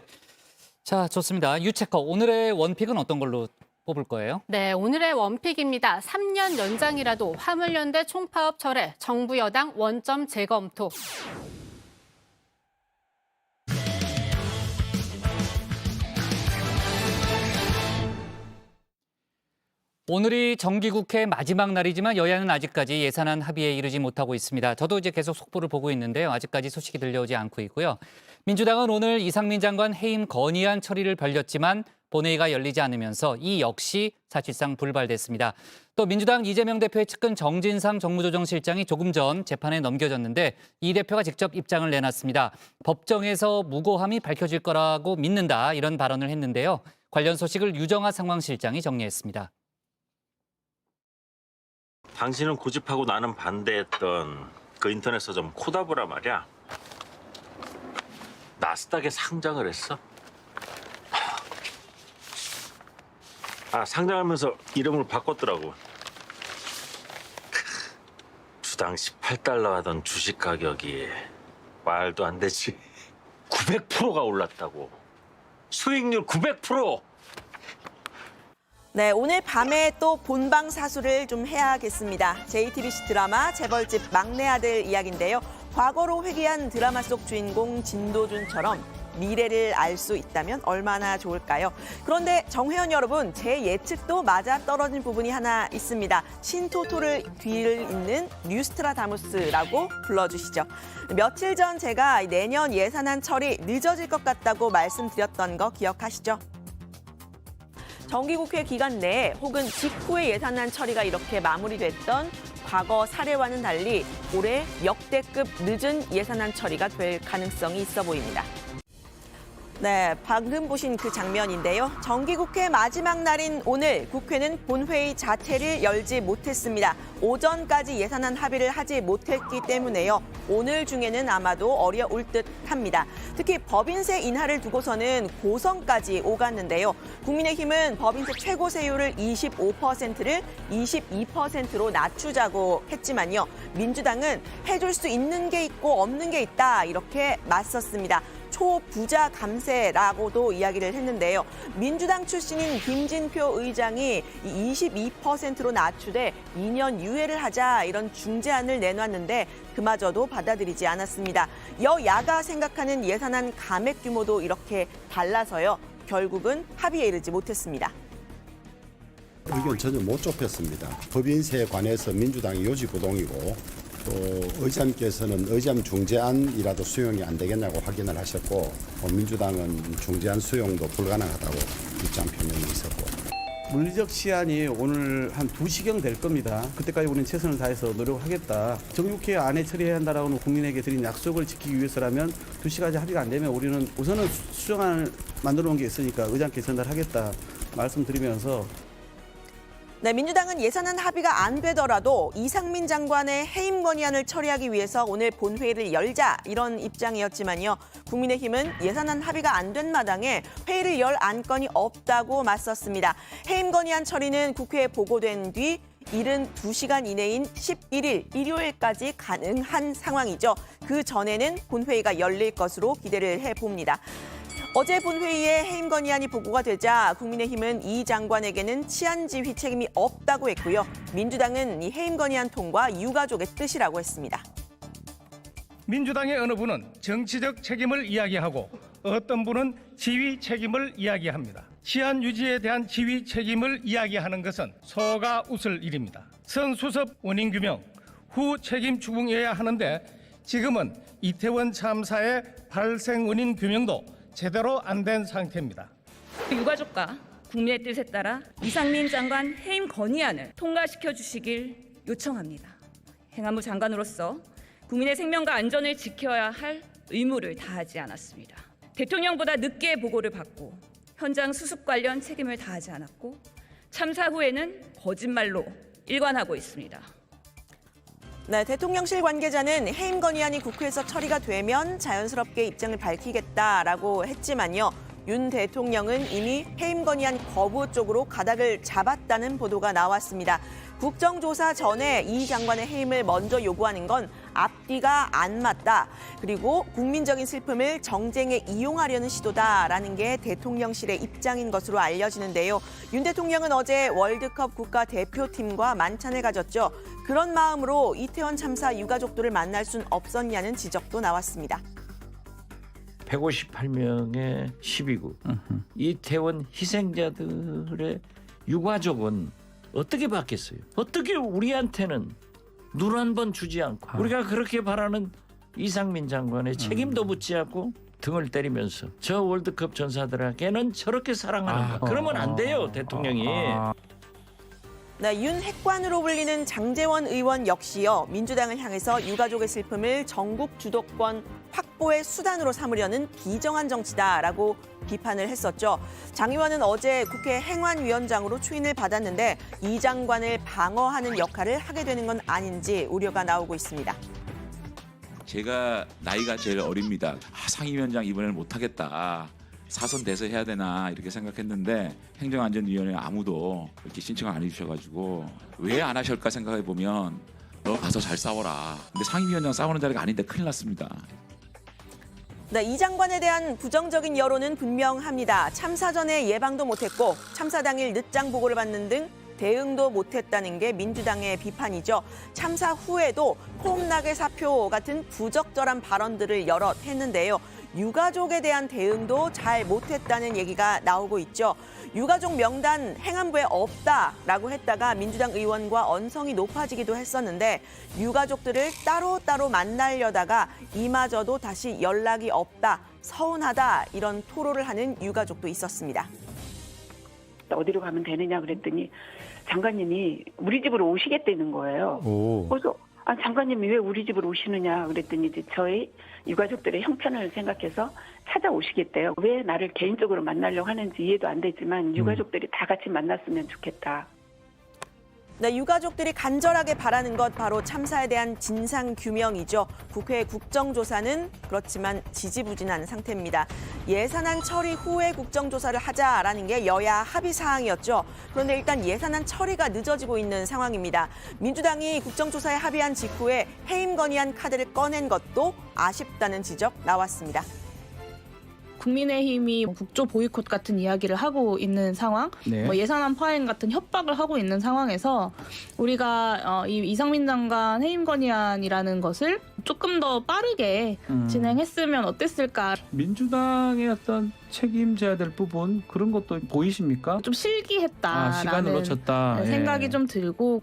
S6: 자, 좋습니다. 유체커 오늘의 원픽은 어떤 걸로 뽑을 거예요?
S8: 네, 오늘의 원픽입니다. 3년 연장이라도 화물연대 총파업 철회, 정부 여당 원점 재검토.
S6: 오늘이 정기국회 마지막 날이지만 여야는 아직까지 예산안 합의에 이르지 못하고 있습니다. 저도 이제 계속 속보를 보고 있는데요. 아직까지 소식이 들려오지 않고 있고요. 민주당은 오늘 이상민 장관 해임 건의안 처리를 벌렸지만 본회의가 열리지 않으면서 이 역시 사실상 불발됐습니다. 또 민주당 이재명 대표의 측근 정진상 정무조정실장이 조금 전 재판에 넘겨졌는데 이 대표가 직접 입장을 내놨습니다. 법정에서 무고함이 밝혀질 거라고 믿는다 이런 발언을 했는데요. 관련 소식을 유정하 상황실장이 정리했습니다.
S5: 당신은 고집하고 나는 반대했던 그 인터넷 서점 코다브라 말이야. 나스닥에 상장을 했어. 상장하면서 이름을 바꿨더라고. 주당 18달러 하던 주식 가격이 말도 안 되지. 900%가 올랐다고. 수익률 900%!
S23: 네, 오늘 밤에 또 본방 사수를 좀 해야겠습니다. JTBC 드라마 재벌집 막내 아들 이야기인데요. 과거로 회귀한 드라마 속 주인공 진도준처럼 미래를 알 수 있다면 얼마나 좋을까요? 그런데 정회원 여러분, 제 예측도 맞아 떨어진 부분이 하나 있습니다. 신토토를 뒤를 잇는 뉴스트라다무스라고 불러주시죠. 며칠 전 제가 내년 예산안 처리 늦어질 것 같다고 말씀드렸던 거 기억하시죠? 정기국회 기간 내에 혹은 직후에 예산안 처리가 이렇게 마무리됐던 과거 사례와는 달리 올해 역대급 늦은 예산안 처리가 될 가능성이 있어 보입니다. 네, 방금 보신 그 장면인데요. 정기국회 마지막 날인 오늘 국회는 본회의 자체를 열지 못했습니다. 오전까지 예산안 합의를 하지 못했기 때문에요. 오늘 중에는 아마도 어려울 듯합니다. 특히 법인세 인하를 두고서는 고성까지 오갔는데요. 국민의힘은 법인세 최고 세율을 25%를 22%로 낮추자고 했지만요. 민주당은 해줄 수 있는 게 있고 없는 게 있다 이렇게 맞섰습니다. 초부자 감세라고도 이야기를 했는데요. 민주당 출신인 김진표 의장이 22%로 낮추되 2년 유예를 하자 이런 중재안을 내놨는데 그마저도 받아들이지 않았습니다. 여야가 생각하는 예산안 감액 규모도 이렇게 달라서요. 결국은 합의에 이르지 못했습니다.
S7: 의견 전혀 못 좁혔습니다. 법인세에 관해서 민주당이 요지부동이고 또 의장께서는 의장 중재안이라도 수용이 안 되겠냐고 확인을 하셨고 민주당은 중재안 수용도 불가능하다고 입장 표명이 있었고
S9: 물리적 시한이 오늘 한 2시경 될 겁니다. 그때까지 우리는 최선을 다해서 노력하겠다. 정기국회 안에 처리해야 한다라고 국민에게 드린 약속을 지키기 위해서라면 2시까지 합의가 안 되면 우리는 우선은 수정안을 만들어 놓은 게 있으니까 의장께 전달하겠다 말씀드리면서
S23: 네, 민주당은 예산안 합의가 안 되더라도 이상민 장관의 해임 건의안을 처리하기 위해서 오늘 본회의를 열자 이런 입장이었지만요. 국민의힘은 예산안 합의가 안 된 마당에 회의를 열 안건이 없다고 맞섰습니다. 해임 건의안 처리는 국회에 보고된 뒤 72시간 이내인 11일 일요일까지 가능한 상황이죠. 그 전에는 본회의가 열릴 것으로 기대를 해봅니다. 어제 본회의에 해임 건의안이 보고가 되자 국민의힘은 이 장관에게는 치안지휘 책임이 없다고 했고요. 민주당은 이 해임 건의안 통과 유가족의 뜻이라고 했습니다.
S10: 민주당의 어느 분은 정치적 책임을 이야기하고 어떤 분은 지휘 책임을 이야기합니다. 치안 유지에 대한 지휘 책임을 이야기하는 것은 소가 웃을 일입니다. 성수습 원인 규명, 후 책임 추궁해야 하는데 지금은 이태원 참사의 발생 원인 규명도 제대로 안 된 상태입니다.
S11: 유가족과 국민의 뜻에 따라 이상민 장관 해임 건의안을 통과시켜 주시길 요청합니다. 행안부 장관으로서 국민의 생명과 안전을 지켜야 할 의무를 다하지 않았습니다. 대통령보다 늦게 보고를 받고 현장 수습 관련 책임을 다하지 않았고 참사 후에는 거짓말로 일관하고 있습니다.
S23: 네, 대통령실 관계자는 해임 건의안이 국회에서 처리가 되면 자연스럽게 입장을 밝히겠다라고 했지만요. 윤 대통령은 이미 해임 건의안 거부 쪽으로 가닥을 잡았다는 보도가 나왔습니다. 국정조사 전에 이 장관의 해임을 먼저 요구하는 건 앞뒤가 안 맞다. 그리고 국민적인 슬픔을 정쟁에 이용하려는 시도다라는 게 대통령실의 입장인 것으로 알려지는데요. 윤 대통령은 어제 월드컵 국가대표팀과 만찬을 가졌죠. 그런 마음으로 이태원 참사 유가족들을 만날 순 없었냐는 지적도 나왔습니다.
S21: 158명의 12구 이태원 희생자들의 유가족은 어떻게 받겠어요? 어떻게 우리한테는 눈 한 번 주지 않고 우리가 그렇게 바라는 이상민 장관의 책임도 묻지 않고 등을 때리면서 저 월드컵 전사들에게는 저렇게 사랑하는가? 그러면 안 돼요, 대통령이.
S23: 네, 윤 핵관으로 불리는 장제원 의원 역시요. 민주당을 향해서 유가족의 슬픔을 전국 주도권 확보의 수단으로 삼으려는 비정한 정치다라고 비판을 했었죠. 장 의원은 어제 국회 행안위원장으로 추인을 받았는데 이 장관을 방어하는 역할을 하게 되는 건 아닌지 우려가 나오고 있습니다.
S12: 제가 나이가 제일 어립니다. 상임위원장 이번에는 못하겠다. 사선 돼서 해야 되나 이렇게 생각했는데 행정안전위원회 아무도 이렇게 신청을 안 해주셔가지고 왜 안 하실까 생각해 보면 너 가서 잘 싸워라. 근데 상임위원장 싸우는 자리가 아닌데 큰일 났습니다.
S23: 네, 이 장관에 대한 부정적인 여론은 분명합니다. 참사 전에 예방도 못했고 참사 당일 늦장 보고를 받는 등 대응도 못했다는 게 민주당의 비판이죠. 참사 후에도 폼나게 사표 같은 부적절한 발언들을 여럿 했는데요. 유가족에 대한 대응도 잘 못했다는 얘기가 나오고 있죠. 유가족 명단 행안부에 없다라고 했다가 민주당 의원과 언성이 높아지기도 했었는데 유가족들을 따로따로 만나려다가 이마저도 다시 연락이 없다, 서운하다 이런 토로를 하는 유가족도 있었습니다.
S13: 어디로 가면 되느냐 그랬더니 장관님이 우리 집으로 오시겠다는 거예요. 그래서 장관님이 왜 우리 집으로 오시느냐 그랬더니 이제 저희 유가족들의 형편을 생각해서 찾아오시겠대요. 왜 나를 개인적으로 만나려고 하는지 이해도 안 되지만 유가족들이 다 같이 만났으면 좋겠다.
S23: 네, 유가족들이 간절하게 바라는 것 바로 참사에 대한 진상 규명이죠. 국회 국정조사는 그렇지만 지지부진한 상태입니다. 예산안 처리 후에 국정조사를 하자라는 게 여야 합의 사항이었죠. 그런데 일단 예산안 처리가 늦어지고 있는 상황입니다. 민주당이 국정조사에 합의한 직후에 해임 건의안 카드를 꺼낸 것도 아쉽다는 지적 나왔습니다.
S14: 국민의힘이 국조 보이콧 같은 이야기를 하고 있는 상황,
S25: 네.
S14: 예산안 파행 같은 협박을 하고 있는 상황에서 우리가 이 이상민 장관 해임 건의안이라는 것을 조금 더 빠르게 진행했으면 어땠을까.
S25: 민주당의 어떤 책임져야 될 부분 그런 것도 보이십니까?
S14: 좀 실기했다라는
S25: 시간을 놓쳤다.
S14: 생각이 좀 들고.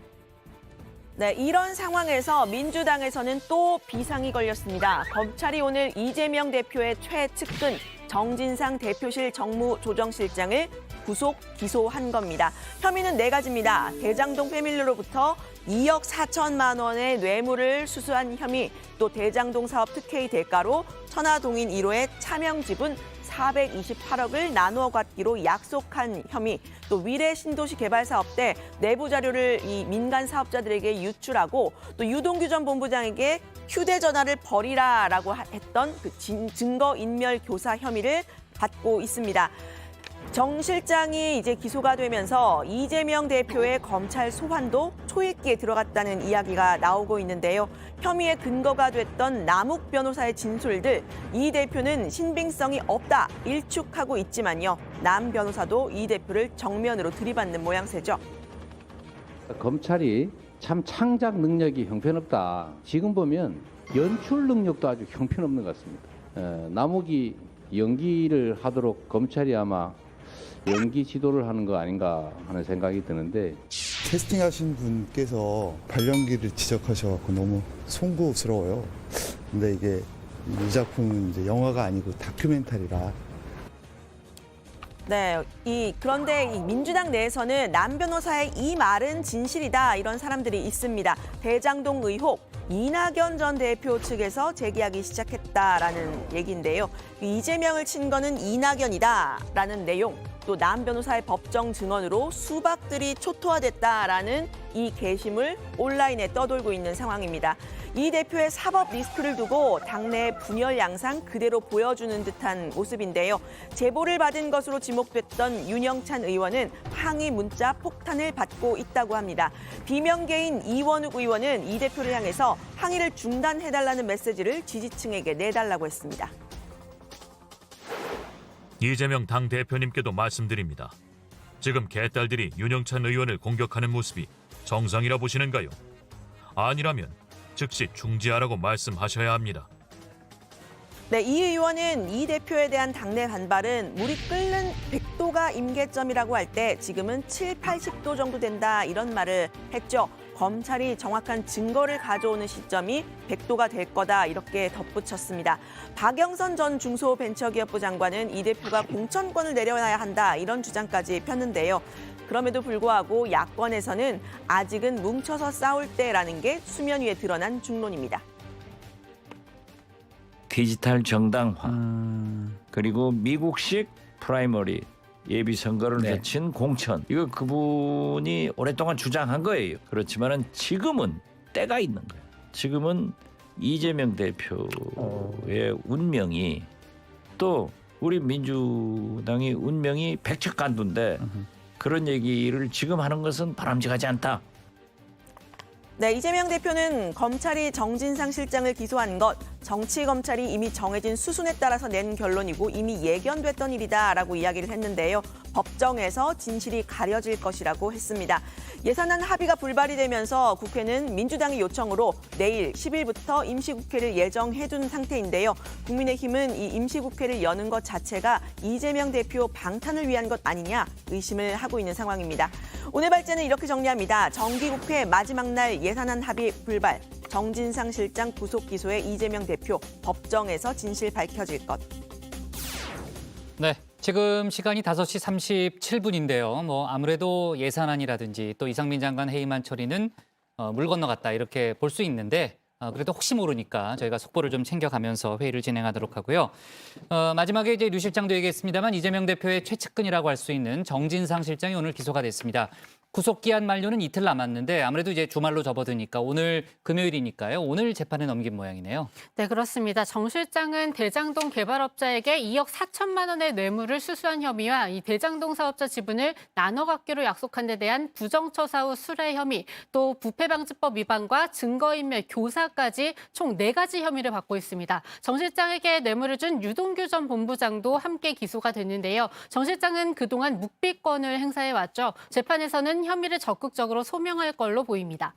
S23: 네, 이런 상황에서 민주당에서는 또 비상이 걸렸습니다. 검찰이 오늘 이재명 대표의 최측근 정진상 대표실 정무조정실장을 구속 기소한 겁니다. 혐의는 4가지입니다. 대장동 패밀리로부터 2억 4천만 원의 뇌물을 수수한 혐의, 또 대장동 사업 특혜의 대가로 천화동인 1호의 차명 지분 428억을 나누어 갖기로 약속한 혐의, 또 위례 신도시 개발 사업 때 내부 자료를 이 민간 사업자들에게 유출하고 또 유동규 전 본부장에게 휴대전화를 버리라라고 했던 그 증거인멸 교사 혐의를 받고 있습니다. 정 실장이 이제 기소가 되면서 이재명 대표의 검찰 소환도 초읽기에 들어갔다는 이야기가 나오고 있는데요. 혐의의 근거가 됐던 남욱 변호사의 진술들, 이 대표는 신빙성이 없다 일축하고 있지만요. 남 변호사도 이 대표를 정면으로 들이받는 모양새죠.
S26: 검찰이 참 창작 능력이 형편없다. 지금 보면 연출 능력도 아주 형편없는 것 같습니다. 남욱이 연기를 하도록 검찰이 아마 연기 지도를 하는 거 아닌가 하는 생각이 드는데
S2: 캐스팅하신 분께서 발연기를 지적하셔서 너무 송구스러워요. 근데 이게 이 작품은 이제 영화가 아니고 다큐멘터리라.
S23: 네, 그런데 이 민주당 내에서는 남 변호사의 이 말은 진실이다 이런 사람들이 있습니다. 대장동 의혹 이낙연 전 대표 측에서 제기하기 시작했다라는 얘기인데요. 이재명을 친 거는 이낙연이다라는 내용, 또 남 변호사의 법정 증언으로 수박들이 초토화됐다라는 이 게시물 온라인에 떠돌고 있는 상황입니다. 이 대표의 사법 리스크를 두고 당내 분열 양상 그대로 보여주는 듯한 모습인데요. 제보를 받은 것으로 지목됐던 윤영찬 의원은 항의 문자 폭탄을 받고 있다고 합니다. 비명계인 이원욱 의원은 이 대표를 향해서 항의를 중단해달라는 메시지를 지지층에게 내달라고 했습니다.
S3: 이재명 당대표님께도 말씀드립니다. 지금 개딸들이 윤영찬 의원을 공격하는 모습이 정상이라 보시는가요? 아니라면 즉시 중지하라고 말씀하셔야 합니다.
S23: 네, 이 의원은 이 대표에 대한 당내 반발은 물이 끓는 100도가 임계점이라고 할 때 지금은 7, 80도 정도 된다 이런 말을 했죠. 검찰이 정확한 증거를 가져오는 시점이 100도가 될 거다 이렇게 덧붙였습니다. 박영선 전 중소벤처기업부 장관은 이 대표가 공천권을 내려놔야 한다 이런 주장까지 폈는데요. 그럼에도 불구하고 야권에서는 아직은 뭉쳐서 싸울 때라는 게 수면 위에 드러난 중론입니다.
S21: 디지털 정당화 그리고 미국식 프라이머리 예비 선거를 거친 공천 이거 그분이 오랫동안 주장한 거예요. 그렇지만은 지금은 때가 있는 거예요. 지금은 이재명 대표의 운명이 또 우리 민주당의 운명이 백척간두인데 그런 얘기를 지금 하는 것은 바람직하지 않다.
S23: 네, 이재명 대표는 검찰이 정진상 실장을 기소한 것, 정치검찰이 이미 정해진 수순에 따라서 낸 결론이고 이미 예견됐던 일이다라고 이야기를 했는데요. 법정에서 진실이 가려질 것이라고 했습니다. 예산안 합의가 불발이 되면서 국회는 민주당의 요청으로 내일 10일부터 임시국회를 예정해둔 상태인데요. 국민의힘은 이 임시국회를 여는 것 자체가 이재명 대표 방탄을 위한 것 아니냐 의심을 하고 있는 상황입니다. 오늘 발제는 이렇게 정리합니다. 정기국회 마지막 날 예산안 합의 불발, 정진상 실장 구속 기소에 이재명 대표 법정에서 진실 밝혀질 것.
S6: 네, 지금 시간이 5시 37분인데요. 아무래도 예산안이라든지 또 이상민 장관 해임안 처리는 물 건너갔다 이렇게 볼 수 있는데 그래도 혹시 모르니까 저희가 속보를 좀 챙겨가면서 회의를 진행하도록 하고요. 마지막에 이제 류 실장도 얘기했습니다만 이재명 대표의 최측근이라고 할 수 있는 정진상 실장이 오늘 기소가 됐습니다. 구속기한 만료는 이틀 남았는데 아무래도 이제 주말로 접어드니까 오늘 금요일이니까요. 오늘 재판에 넘긴 모양이네요.
S8: 네, 그렇습니다. 정 실장은 대장동 개발업자에게 2억 4천만 원의 뇌물을 수수한 혐의와 이 대장동 사업자 지분을 나눠 갖기로 약속한 데 대한 부정처사 후 수뢰 혐의, 또 부패방지법 위반과 증거인멸, 교사까지 총 4가지 혐의를 받고 있습니다. 정 실장에게 뇌물을 준 유동규 전 본부장도 함께 기소가 됐는데요. 정 실장은 그동안 묵비권을 행사해왔죠. 재판에서는 혐의를 적극적으로 소명할 걸로 보입니다.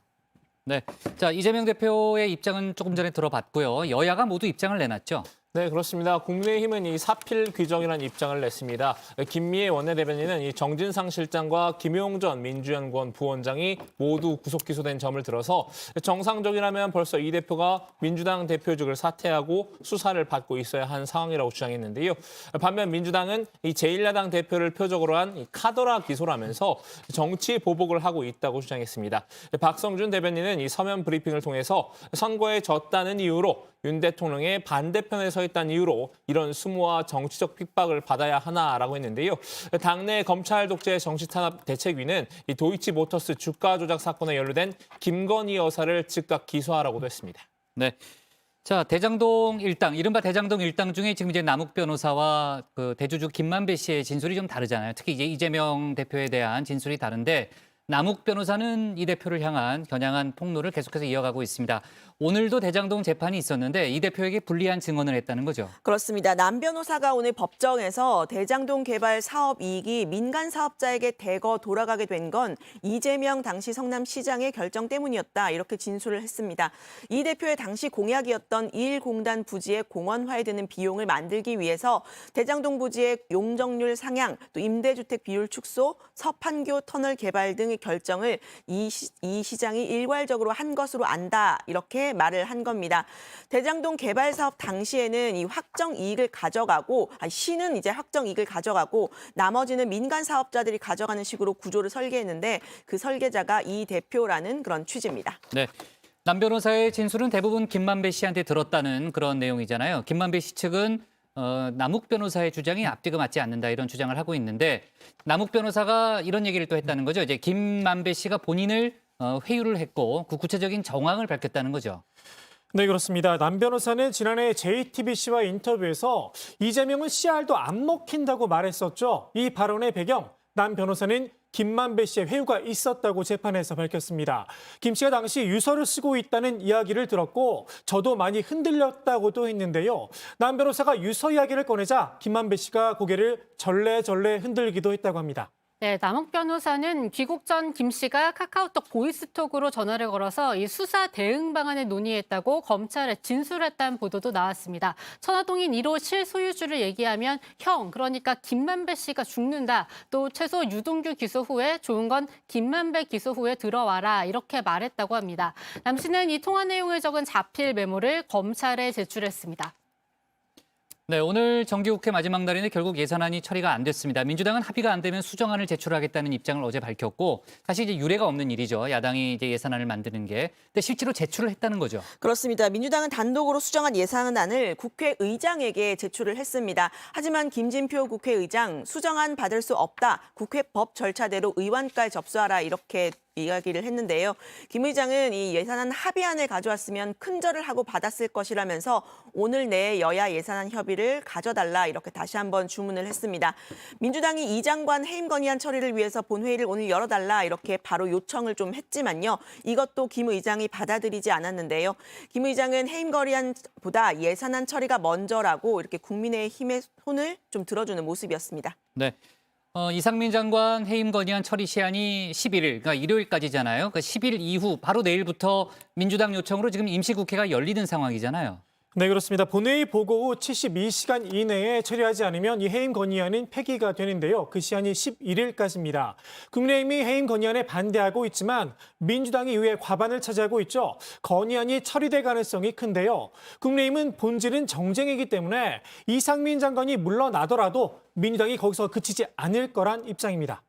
S6: 네, 자 이재명 대표의 입장은 조금 전에 들어봤고요. 여야가 모두 입장을 내놨죠.
S22: 네, 그렇습니다. 국민의힘은 이 사필 규정이라는 입장을 냈습니다. 김미애 원내대변인은 이 정진상 실장과 김용 전 민주연구원 부원장이 모두 구속 기소된 점을 들어서 정상적이라면 벌써 이 대표가 민주당 대표직을 사퇴하고 수사를 받고 있어야 한 상황이라고 주장했는데요. 반면 민주당은 이 제1야당 대표를 표적으로 한 이 카더라 기소라면서 정치 보복을 하고 있다고 주장했습니다. 박성준 대변인은 이 서면 브리핑을 통해서 선거에 졌다는 이유로 윤 대통령의 반대편에 서 있다는 이유로 이런 수모와 정치적 핍박을 받아야 하나라고 했는데요. 당내 검찰 독재 정치탄압 대책위는 이 도이치모터스 주가 조작 사건에 연루된 김건희 여사를 즉각 기소하라고도 했습니다.
S6: 네. 자, 대장동 일당, 이른바 대장동 일당 중에 지금 이제 남욱 변호사와 그 대주주 김만배 씨의 진술이 좀 다르잖아요. 특히 이제 이재명 대표에 대한 진술이 다른데 남욱 변호사는 이 대표를 향한 겨냥한 폭로를 계속해서 이어가고 있습니다. 오늘도 대장동 재판이 있었는데 이 대표에게 불리한 증언을 했다는 거죠.
S23: 그렇습니다. 남 변호사가 오늘 법정에서 대장동 개발 사업 이익이 민간 사업자에게 대거 돌아가게 된 건 이재명 당시 성남시장의 결정 때문이었다. 이렇게 진술을 했습니다. 이 대표의 당시 공약이었던 1공단 부지의 공원화에 드는 비용을 만들기 위해서 대장동 부지의 용적률 상향, 또 임대주택 비율 축소, 서판교 터널 개발 등 대통령의 결정을 이 시장이 일괄적으로 한 것으로 안다 이렇게 말을 한 겁니다. 대장동 개발 사업 당시에는 이 확정 이익을 가져가고 시는 이제 확정 이익을 가져가고 나머지는 민간 사업자들이 가져가는 식으로 구조를 설계했는데 그 설계자가 이 대표라는 그런 취지입니다.
S6: 네. 남 변호사의 진술은 대부분 김만배 씨한테 들었다는 그런 내용이잖아요. 김만배 씨 측은 남욱 변호사의 주장이 앞뒤가 맞지 않는다 이런 주장을 하고 있는데 남욱 변호사가 이런 얘기를 또 했다는 거죠. 이제 김만배 씨가 본인을 회유를 했고 그 구체적인 정황을 밝혔다는 거죠.
S24: 네, 그렇습니다. 남 변호사는 지난해 JTBC와 인터뷰에서 이재명은 CR도 안 먹힌다고 말했었죠. 이 발언의 배경, 남 변호사는 김만배 씨의 회유가 있었다고 재판에서 밝혔습니다. 김 씨가 당시 유서를 쓰고 있다는 이야기를 들었고 저도 많이 흔들렸다고도 했는데요. 남 변호사가 유서 이야기를 꺼내자 김만배 씨가 고개를 절레절레 흔들기도 했다고 합니다.
S8: 네, 남욱 변호사는 귀국 전 김 씨가 카카오톡 보이스톡으로 전화를 걸어서 이 수사 대응 방안을 논의했다고 검찰에 진술했다는 보도도 나왔습니다. 천화동인 1호 실소유주를 얘기하면 형, 그러니까 김만배 씨가 죽는다. 또 최소 유동규 기소 후에 좋은 건 김만배 기소 후에 들어와라. 이렇게 말했다고 합니다. 남 씨는 이 통화 내용을 적은 자필 메모를 검찰에 제출했습니다.
S6: 네, 오늘 정기국회 마지막 날인데 결국 예산안이 처리가 안 됐습니다. 민주당은 합의가 안 되면 수정안을 제출하겠다는 입장을 어제 밝혔고 사실 이제 유례가 없는 일이죠. 야당이 이제 예산안을 만드는 게. 근데 실제로 제출을 했다는 거죠.
S23: 그렇습니다. 민주당은 단독으로 수정한 예산안을 국회의장에게 제출을 했습니다. 하지만 김진표 국회의장 수정안 받을 수 없다. 국회법 절차대로 의원까지 접수하라 이렇게 이야기를 했는데요. 김 의장은 이 예산안 합의안을 가져왔으면 큰절을 하고 받았을 것이라면서 오늘 내에 여야 예산안 협의를 가져달라 이렇게 다시 한번 주문을 했습니다. 민주당이 이 장관 해임 건의안 처리를 위해서 본회의를 오늘 열어달라 이렇게 바로 요청을 좀 했지만요. 이것도 김 의장이 받아들이지 않았는데요. 김 의장은 해임 건의안보다 예산안 처리가 먼저라고 이렇게 국민의힘의 손을 좀 들어주는 모습이었습니다.
S6: 네. 이상민 장관 해임 건의안 처리 시한이 11일, 그러니까 일요일까지잖아요. 그러니까 10일 이후 바로 내일부터 민주당 요청으로 지금 임시국회가 열리는 상황이잖아요.
S24: 네, 그렇습니다. 본회의 보고 후 72시간 이내에 처리하지 않으면 이 해임 건의안은 폐기가 되는데요. 그 시한이 11일까지입니다. 국민의힘이 해임 건의안에 반대하고 있지만 민주당이 이후에 과반을 차지하고 있죠. 건의안이 처리될 가능성이 큰데요. 국민의힘은 본질은 정쟁이기 때문에 이상민 장관이 물러나더라도 민주당이 거기서 그치지 않을 거란 입장입니다.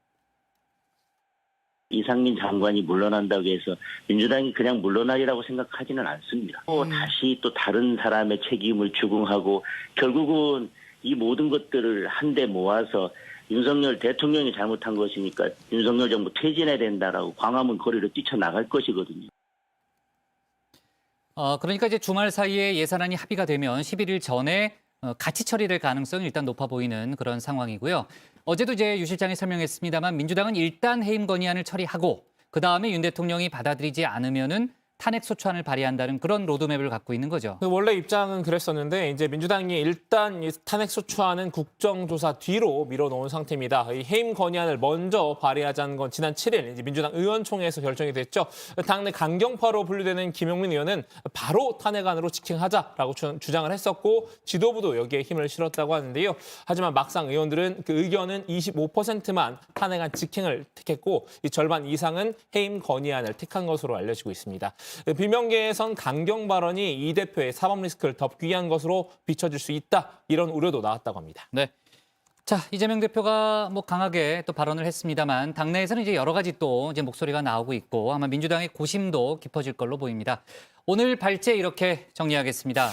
S1: 이상민 장관이 물러난다고 해서 민주당이 그냥 물러나리라고 생각하지는 않습니다. 또 다시 또 다른 사람의 책임을 추궁하고 결국은 이 모든 것들을 한데 모아서 윤석열 대통령이 잘못한 것이니까 윤석열 정부 퇴진해야 된다라고 광화문 거리로 뛰쳐나갈 것이거든요.
S6: 그러니까 이제 주말 사이에 예산안이 합의가 되면 11일 전에 같이 처리될 가능성이 일단 높아 보이는 그런 상황이고요. 어제도 이제 유 실장이 설명했습니다만 민주당은 일단 해임 건의안을 처리하고 그다음에 윤 대통령이 받아들이지 않으면은 탄핵 소추안을 발의한다는 그런 로드맵을 갖고 있는 거죠.
S22: 원래 입장은 그랬었는데 이제 민주당이 일단 이 탄핵 소추안은 국정조사 뒤로 밀어놓은 상태입니다. 이 해임 건의안을 먼저 발의하자는 건 지난 7일 이제 민주당 의원총회에서 결정이 됐죠. 당내 강경파로 분류되는 김용민 의원은 바로 탄핵안으로 직행하자라고 주장을 했었고 지도부도 여기에 힘을 실었다고 하는데요. 하지만 막상 의원들은 그 의견은 25%만 탄핵안 직행을 택했고 이 절반 이상은 해임 건의안을 택한 것으로 알려지고 있습니다. 비명계에선 강경 발언이 이 대표의 사법 리스크를 덮기 위한 것으로 비춰질 수 있다. 이런 우려도 나왔다고 합니다.
S6: 네. 자, 이재명 대표가 뭐 강하게 또 발언을 했습니다만 당내에서는 이제 여러 가지 또 이제 목소리가 나오고 있고 아마 민주당의 고심도 깊어질 걸로 보입니다. 오늘 발제 이렇게 정리하겠습니다.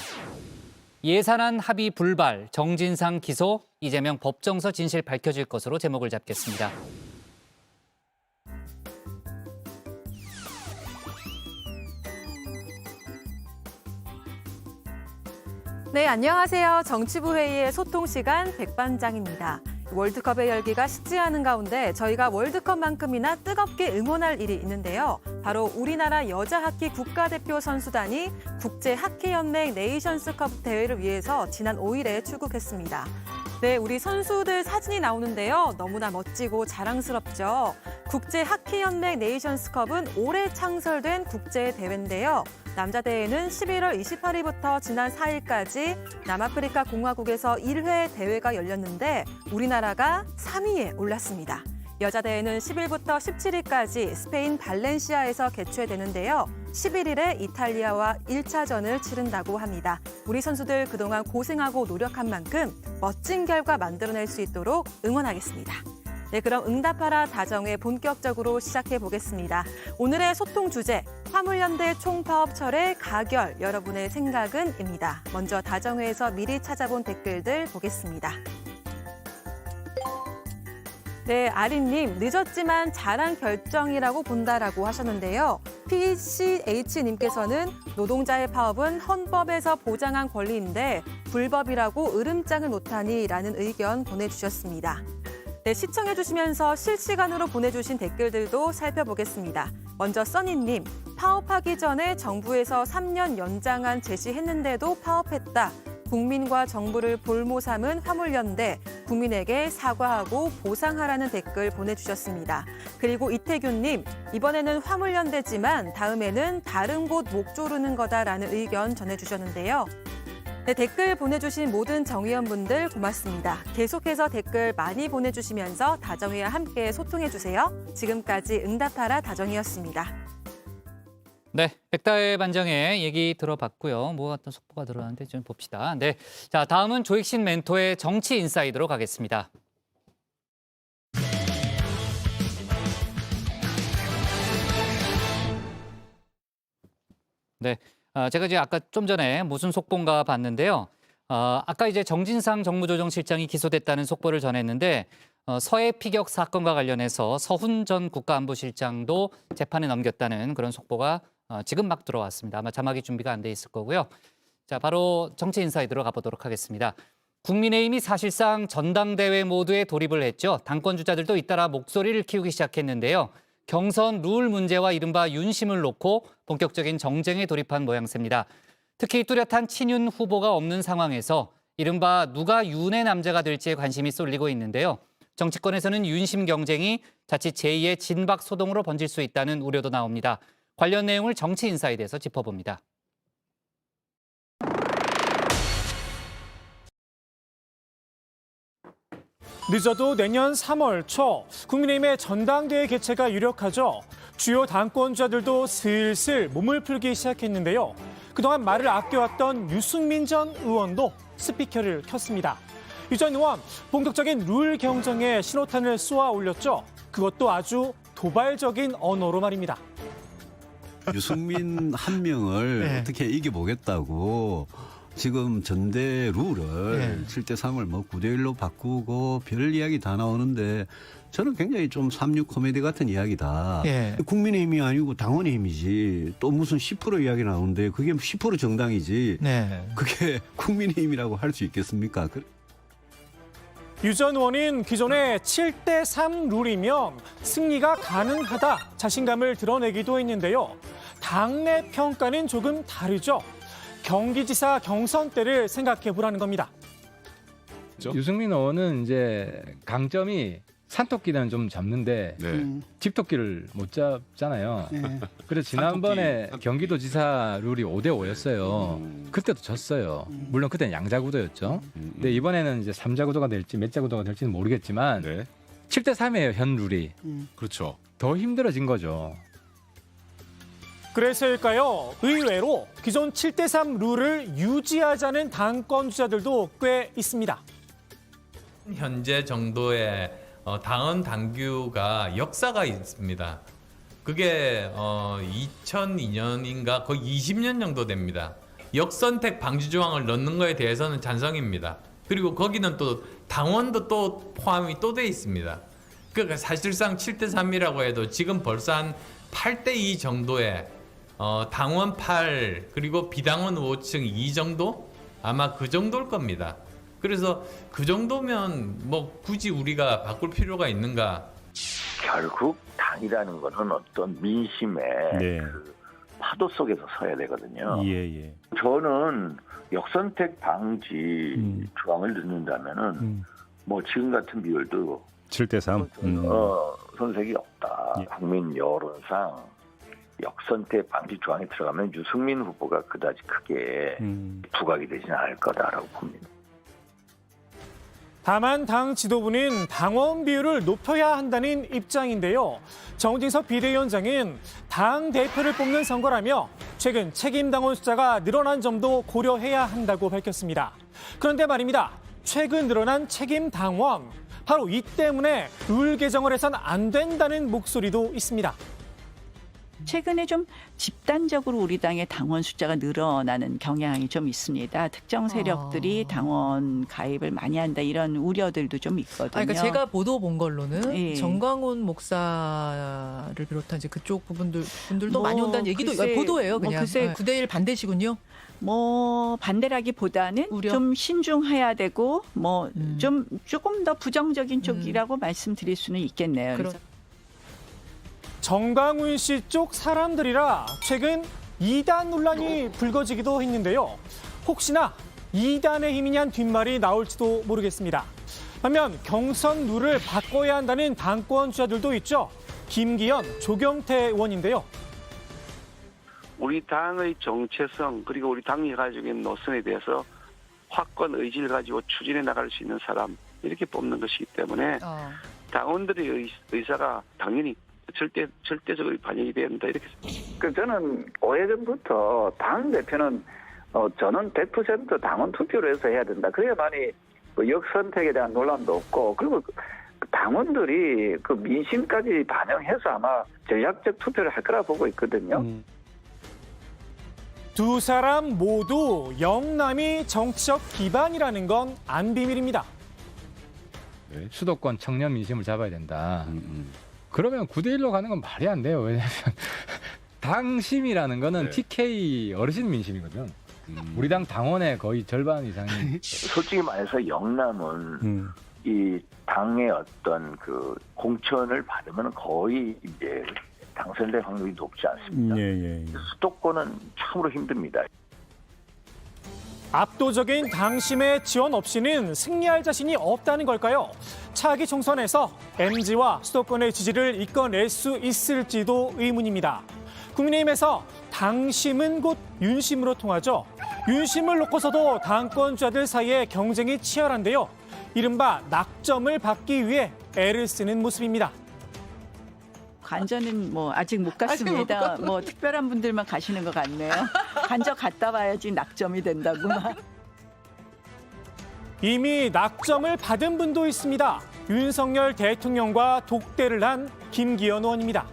S6: 예산안 합의 불발, 정진상 기소, 이재명 법정서 진실 밝혀질 것으로 제목을 잡겠습니다.
S15: 네, 안녕하세요. 정치부 회의의 소통 시간 백반장입니다. 월드컵의 열기가 식지 않은 가운데 저희가 월드컵만큼이나 뜨겁게 응원할 일이 있는데요. 바로 우리나라 여자 하키 국가대표 선수단이 국제하키연맹 네이션스컵 대회를 위해서 지난 5일에 출국했습니다. 네, 우리 선수들 사진이 나오는데요. 너무나 멋지고 자랑스럽죠. 국제하키연맹 네이션스컵은 올해 창설된 국제대회인데요. 남자 대회는 11월 28일부터 지난 4일까지 남아프리카 공화국에서 1회 대회가 열렸는데 우리나라가 3위에 올랐습니다. 여자 대회는 10일부터 17일까지 스페인 발렌시아에서 개최되는데요. 11일에 이탈리아와 1차전을 치른다고 합니다. 우리 선수들 그동안 고생하고 노력한 만큼 멋진 결과 만들어낼 수 있도록 응원하겠습니다. 네, 그럼 응답하라 다정회 본격적으로 시작해 보겠습니다. 오늘의 소통 주제, 화물연대 총파업철의 가결, 여러분의 생각은입니다. 먼저 다정회에서 미리 찾아본 댓글들 보겠습니다. 네, 아린님, 늦었지만 잘한 결정이라고 본다라고 하셨는데요. PCH님께서는 노동자의 파업은 헌법에서 보장한 권리인데 불법이라고 으름장을 놓다니라는 의견 보내주셨습니다. 네, 시청해주시면서 실시간으로 보내주신 댓글들도 살펴보겠습니다. 먼저 써니님, 파업하기 전에 정부에서 3년 연장안 제시했는데도 파업했다. 국민과 정부를 볼모 삼은 화물연대, 국민에게 사과하고 보상하라는 댓글 보내주셨습니다. 그리고 이태균님, 이번에는 화물연대지만 다음에는 다른 곳 목 조르는 거다라는 의견 전해주셨는데요. 네, 댓글 보내주신 모든 정의원분들 고맙습니다. 계속해서 댓글 많이 보내주시면서 다정회와 함께 소통해주세요. 지금까지 응답하라 다정이었습니다.
S6: 네, 백다혜 반장의 얘기 들어봤고요. 뭐 어떤 속보가 들어왔는데 좀 봅시다. 네, 자 다음은 조익신 멘토의 정치 인사이드로 가겠습니다. 네, 제가 이제 아까 좀 전에 무슨 속보인가 봤는데요. 아까 이제 정진상 정무조정실장이 기소됐다는 속보를 전했는데 서해 피격 사건과 관련해서 서훈 전 국가안보실장도 재판에 넘겼다는 그런 속보가 지금 막 들어왔습니다. 아마 자막이 준비가 안 돼 있을 거고요. 자, 바로 정치 인사이드로 가보도록 하겠습니다. 국민의힘이 사실상 전당대회 모드에 돌입을 했죠. 당권 주자들도 잇따라 목소리를 키우기 시작했는데요. 경선 룰 문제와 이른바 윤심을 놓고 본격적인 정쟁에 돌입한 모양새입니다. 특히 뚜렷한 친윤 후보가 없는 상황에서 이른바 누가 윤의 남자가 될지에 관심이 쏠리고 있는데요. 정치권에서는 윤심 경쟁이 자칫 제2의 진박 소동으로 번질 수 있다는 우려도 나옵니다. 관련 내용을 정치 인사이드에서 짚어봅니다.
S24: 늦어도 내년 3월 초 국민의힘의 전당대회 개최가 유력하죠. 주요 당권자들도 슬슬 몸을 풀기 시작했는데요. 그동안 말을 아껴왔던 유승민 전 의원도 스피커를 켰습니다. 유 전 의원, 본격적인 룰 경쟁에 신호탄을 쏘아 올렸죠. 그것도 아주 도발적인 언어로 말입니다.
S4: 유승민 한 명을 어떻게 이겨보겠다고 지금 전대 룰을 7대3을 뭐 9대1로 바꾸고 별 이야기 다 나오는데 저는 굉장히 좀 삼류 코미디 같은 이야기다. 국민의힘이 아니고 당원의 힘이지. 또 무슨 10% 이야기 나오는데 그게 10% 정당이지. 그게 국민의힘이라고 할 수 있겠습니까?
S24: 유 전 의원은 기존의 7대3 룰이면 승리가 가능하다 자신감을 드러내기도 했는데요. 당내 평가는 조금 다르죠. 경기지사 경선 때를 생각해 보라는 겁니다.
S16: 유승민 의원은 이제 강점이 산토끼는 좀 잡는데 집토끼를 못 잡잖아요. 그래서 지난번에 경기도지사 룰이 5대5였어요. 그때도 졌어요. 물론 그때는 양자구도였죠. 근데 이번에는 이제 3자구도가 될지 몇 자구도가 될지는 모르겠지만 7대3이에요, 현 룰이.
S17: 그렇죠.
S16: 더 힘들어진 거죠.
S24: 그래서일까요? 의외로 기존 7대3 룰을 유지하자는 당권 주자들도 꽤 있습니다.
S18: 현재 정도의 당헌 당규가 역사가 있습니다. 그게 2002년인가 거의 20년 정도 됩니다. 역선택 방지 조항을 넣는 거에 대해서는 찬성입니다. 그리고 거기는 또 당원도 또 포함이 또 돼 있습니다. 그러니까 사실상 7대3이라고 해도 지금 벌써 한 8대2 정도의 당원 8 그리고 비당원 5층 2 정도? 아마 그 정도일 겁니다. 그래서 그 정도면 뭐 굳이 우리가 바꿀 필요가 있는가?
S1: 결국 당이라는 것은 어떤 민심의 그 파도 속에서 서야 되거든요. 저는 역선택 방지 조항을 넣는다면은 뭐 지금 같은 비율도
S17: 7대3
S1: 손색이 없다. 국민 여론상 역선택 방지 조항이 들어가면 유승민 후보가 그다지 크게 부각이 되지는 않을 거다라고 봅니다.
S24: 다만 당 지도부는 당원 비율을 높여야 한다는 입장인데요. 정진석 비대위원장은 당 대표를 뽑는 선거라며 최근 책임 당원 숫자가 늘어난 점도 고려해야 한다고 밝혔습니다. 그런데 말입니다. 최근 늘어난 책임 당원, 바로 이 때문에 룰 개정을 해선 안 된다는 목소리도 있습니다.
S5: 최근에 좀 집단적으로 우리 당의 당원 숫자가 늘어나는 경향이 좀 있습니다. 특정 세력들이 당원 가입을 많이 한다 이런 우려들도 좀 있거든요.
S7: 그러니까 제가 보도 본 걸로는
S5: 예.
S7: 정광훈 목사를 비롯한 이제 그쪽 분들도 많이 온다는 얘기도
S5: 글쎄,
S7: 보도예요. 그냥
S5: 글쎄,
S7: 9대1 반대시군요.
S5: 뭐 반대라기보다는 좀 신중해야 되고 뭐 좀 조금 더 부정적인 쪽이라고 말씀드릴 수는 있겠네요. 그래서.
S24: 정광훈 씨 쪽 사람들이라 최근 2단 논란이 불거지기도 했는데요. 혹시나 2단의 힘이냐는 뒷말이 나올지도 모르겠습니다. 반면 경선 룰을 바꿔야 한다는 당권 주자들도 있죠. 김기현, 조경태 의원인데요.
S9: 우리 당의 정체성 그리고 우리 당이 가지고 있는 노선에 대해서 확고한 의지를 가지고 추진해 나갈 수 있는 사람 이렇게 뽑는 것이기 때문에 당원들의 의사가 당연히 절대적으로 반영이 된다 이렇게.
S17: 저는 오래전부터 당 대표는 저는 100% 당원 투표를 해서 해야 된다. 그래야만이 역선택에 대한 논란도 없고 그리고 당원들이 그 민심까지 반영해서 아마 전략적 투표를 할 거라 보고 있거든요.
S24: 두 사람 모두 영남이 정치적 기반이라는 건 안 비밀입니다.
S16: 네, 수도권 청년 민심을 잡아야 된다. 그러면 9대1로 가는 건 말이 안 돼요. 왜냐하면 당심이라는 거는 TK 어르신 민심이거든. 우리 당 당원의 거의 절반 이상이.
S19: 솔직히 말해서 영남은 이 당의 어떤 그 공천을 받으면 거의 이제 당선될 확률이 높지 않습니다. 수도권은 참으로 힘듭니다.
S24: 압도적인 당심의 지원 없이는 승리할 자신이 없다는 걸까요? 차기 총선에서 MG와 수도권의 지지를 이끌어낼 수 있을지도 의문입니다. 국민의힘에서 당심은 곧 윤심으로 통하죠. 윤심을 놓고서도 당권주자들 사이에 경쟁이 치열한데요. 이른바 낙점을 받기 위해 애를 쓰는 모습입니다.
S5: 관전은 뭐 아직 못 갔습니다. 뭐 특별한 분들만 가시는 것 같네요. 관저 갔다 와야지 낙점이 된다고 막.
S24: 이미 낙점을 받은 분도 있습니다. 윤석열 대통령과 독대를 한 김기현 의원입니다.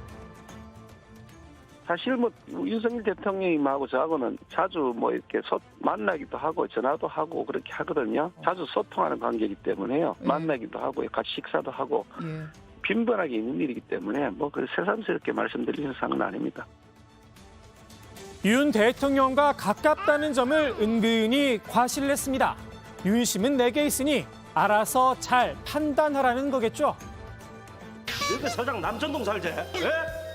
S9: 사실 뭐 윤석열 대통령님하고 저하고는 자주 뭐 이렇게 만나기도 하고 전화도 하고 그렇게 하거든요. 자주 소통하는 관계이기 때문에요. 만나기도 하고 같이 식사도 하고. 빈번하게 있는 일이기 때문에 뭐 그 새삼스럽게 말씀드리는 상은 아닙니다.
S24: 윤 대통령과 가깝다는 점을 은근히 과시를 했습니다. 윤심은 내게 있으니 알아서 잘 판단하라는 거겠죠.
S20: 너희 서장 남천동 살지?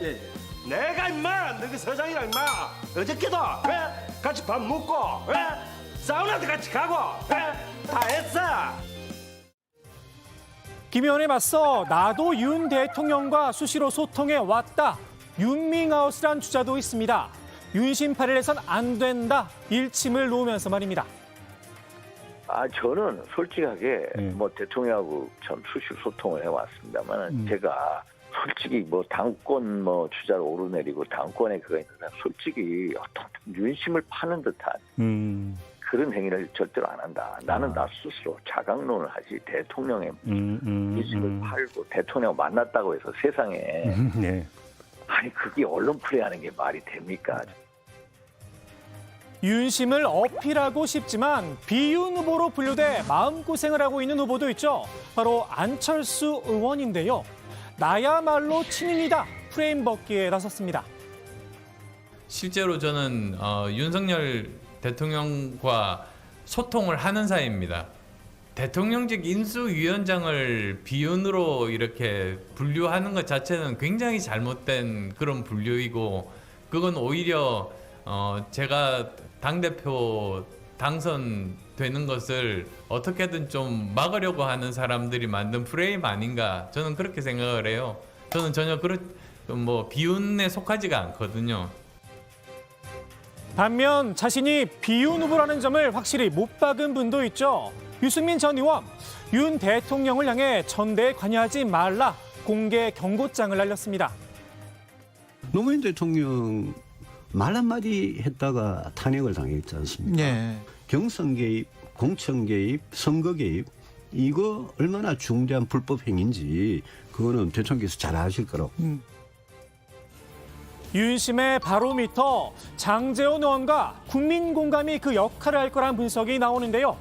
S20: 왜? 내가 임마 너희 서장이랑 임마 어저께도 왜? 같이 밥 먹고 왜? 사우나도 같이 가고 왜? 다 했어.
S24: 김 의원에 맞서 나도 윤 대통령과 수시로 소통해 왔다. 윤밍아웃이란 주자도 있습니다. 윤심파를 해선 안 된다. 일침을 놓으면서 말입니다.
S19: 저는 솔직하게 뭐 대통령하고 참 수시로 소통을 해왔습니다만 제가 솔직히 뭐 당권 뭐 주자를 오르내리고 당권에 그가 있는 사람 솔직히 어떤 윤심을 파는 듯한 그런 행위를 절대로 안 한다. 나는 나 스스로 자각론을 하지 대통령의 인식을 팔고 대통령 만났다고 해서 세상에 아니 그게 언론 플레이하는 게 말이 됩니까?
S24: 윤심을 어필하고 싶지만 비윤 후보로 분류돼 마음고생을 하고 있는 후보도 있죠. 바로 안철수 의원인데요. 나야말로 친인이다. 프레임 벗기에 나섰습니다.
S18: 실제로 저는 윤석열 대통령과 소통을 하는 사이입니다. 대통령직 인수위원장을 비윤으로 이렇게 분류하는 것 자체는 굉장히 잘못된 그런 분류이고 그건 오히려 제가 당대표 당선되는 것을 어떻게든 좀 막으려고 하는 사람들이 만든 프레임 아닌가 저는 그렇게 생각을 해요. 저는 전혀 뭐 비윤에 속하지가 않거든요.
S24: 반면 자신이 비윤 후보라는 점을 확실히 못 박은 분도 있죠. 유승민 전 의원, 윤 대통령을 향해 전대에 관여하지 말라 공개 경고장을 날렸습니다.
S4: 노무현 대통령 말 한마디 했다가 탄핵을 당했지 않습니까?
S10: 네.
S4: 경선 개입, 공천 개입, 선거 개입 이거 얼마나 중대한 불법 행위인지 그거는 대통령께서 잘 아실 거라고.
S24: 윤심의 바로미터 장제원 의원과 국민 공감이 그 역할을 할 거란 분석이 나오는데요.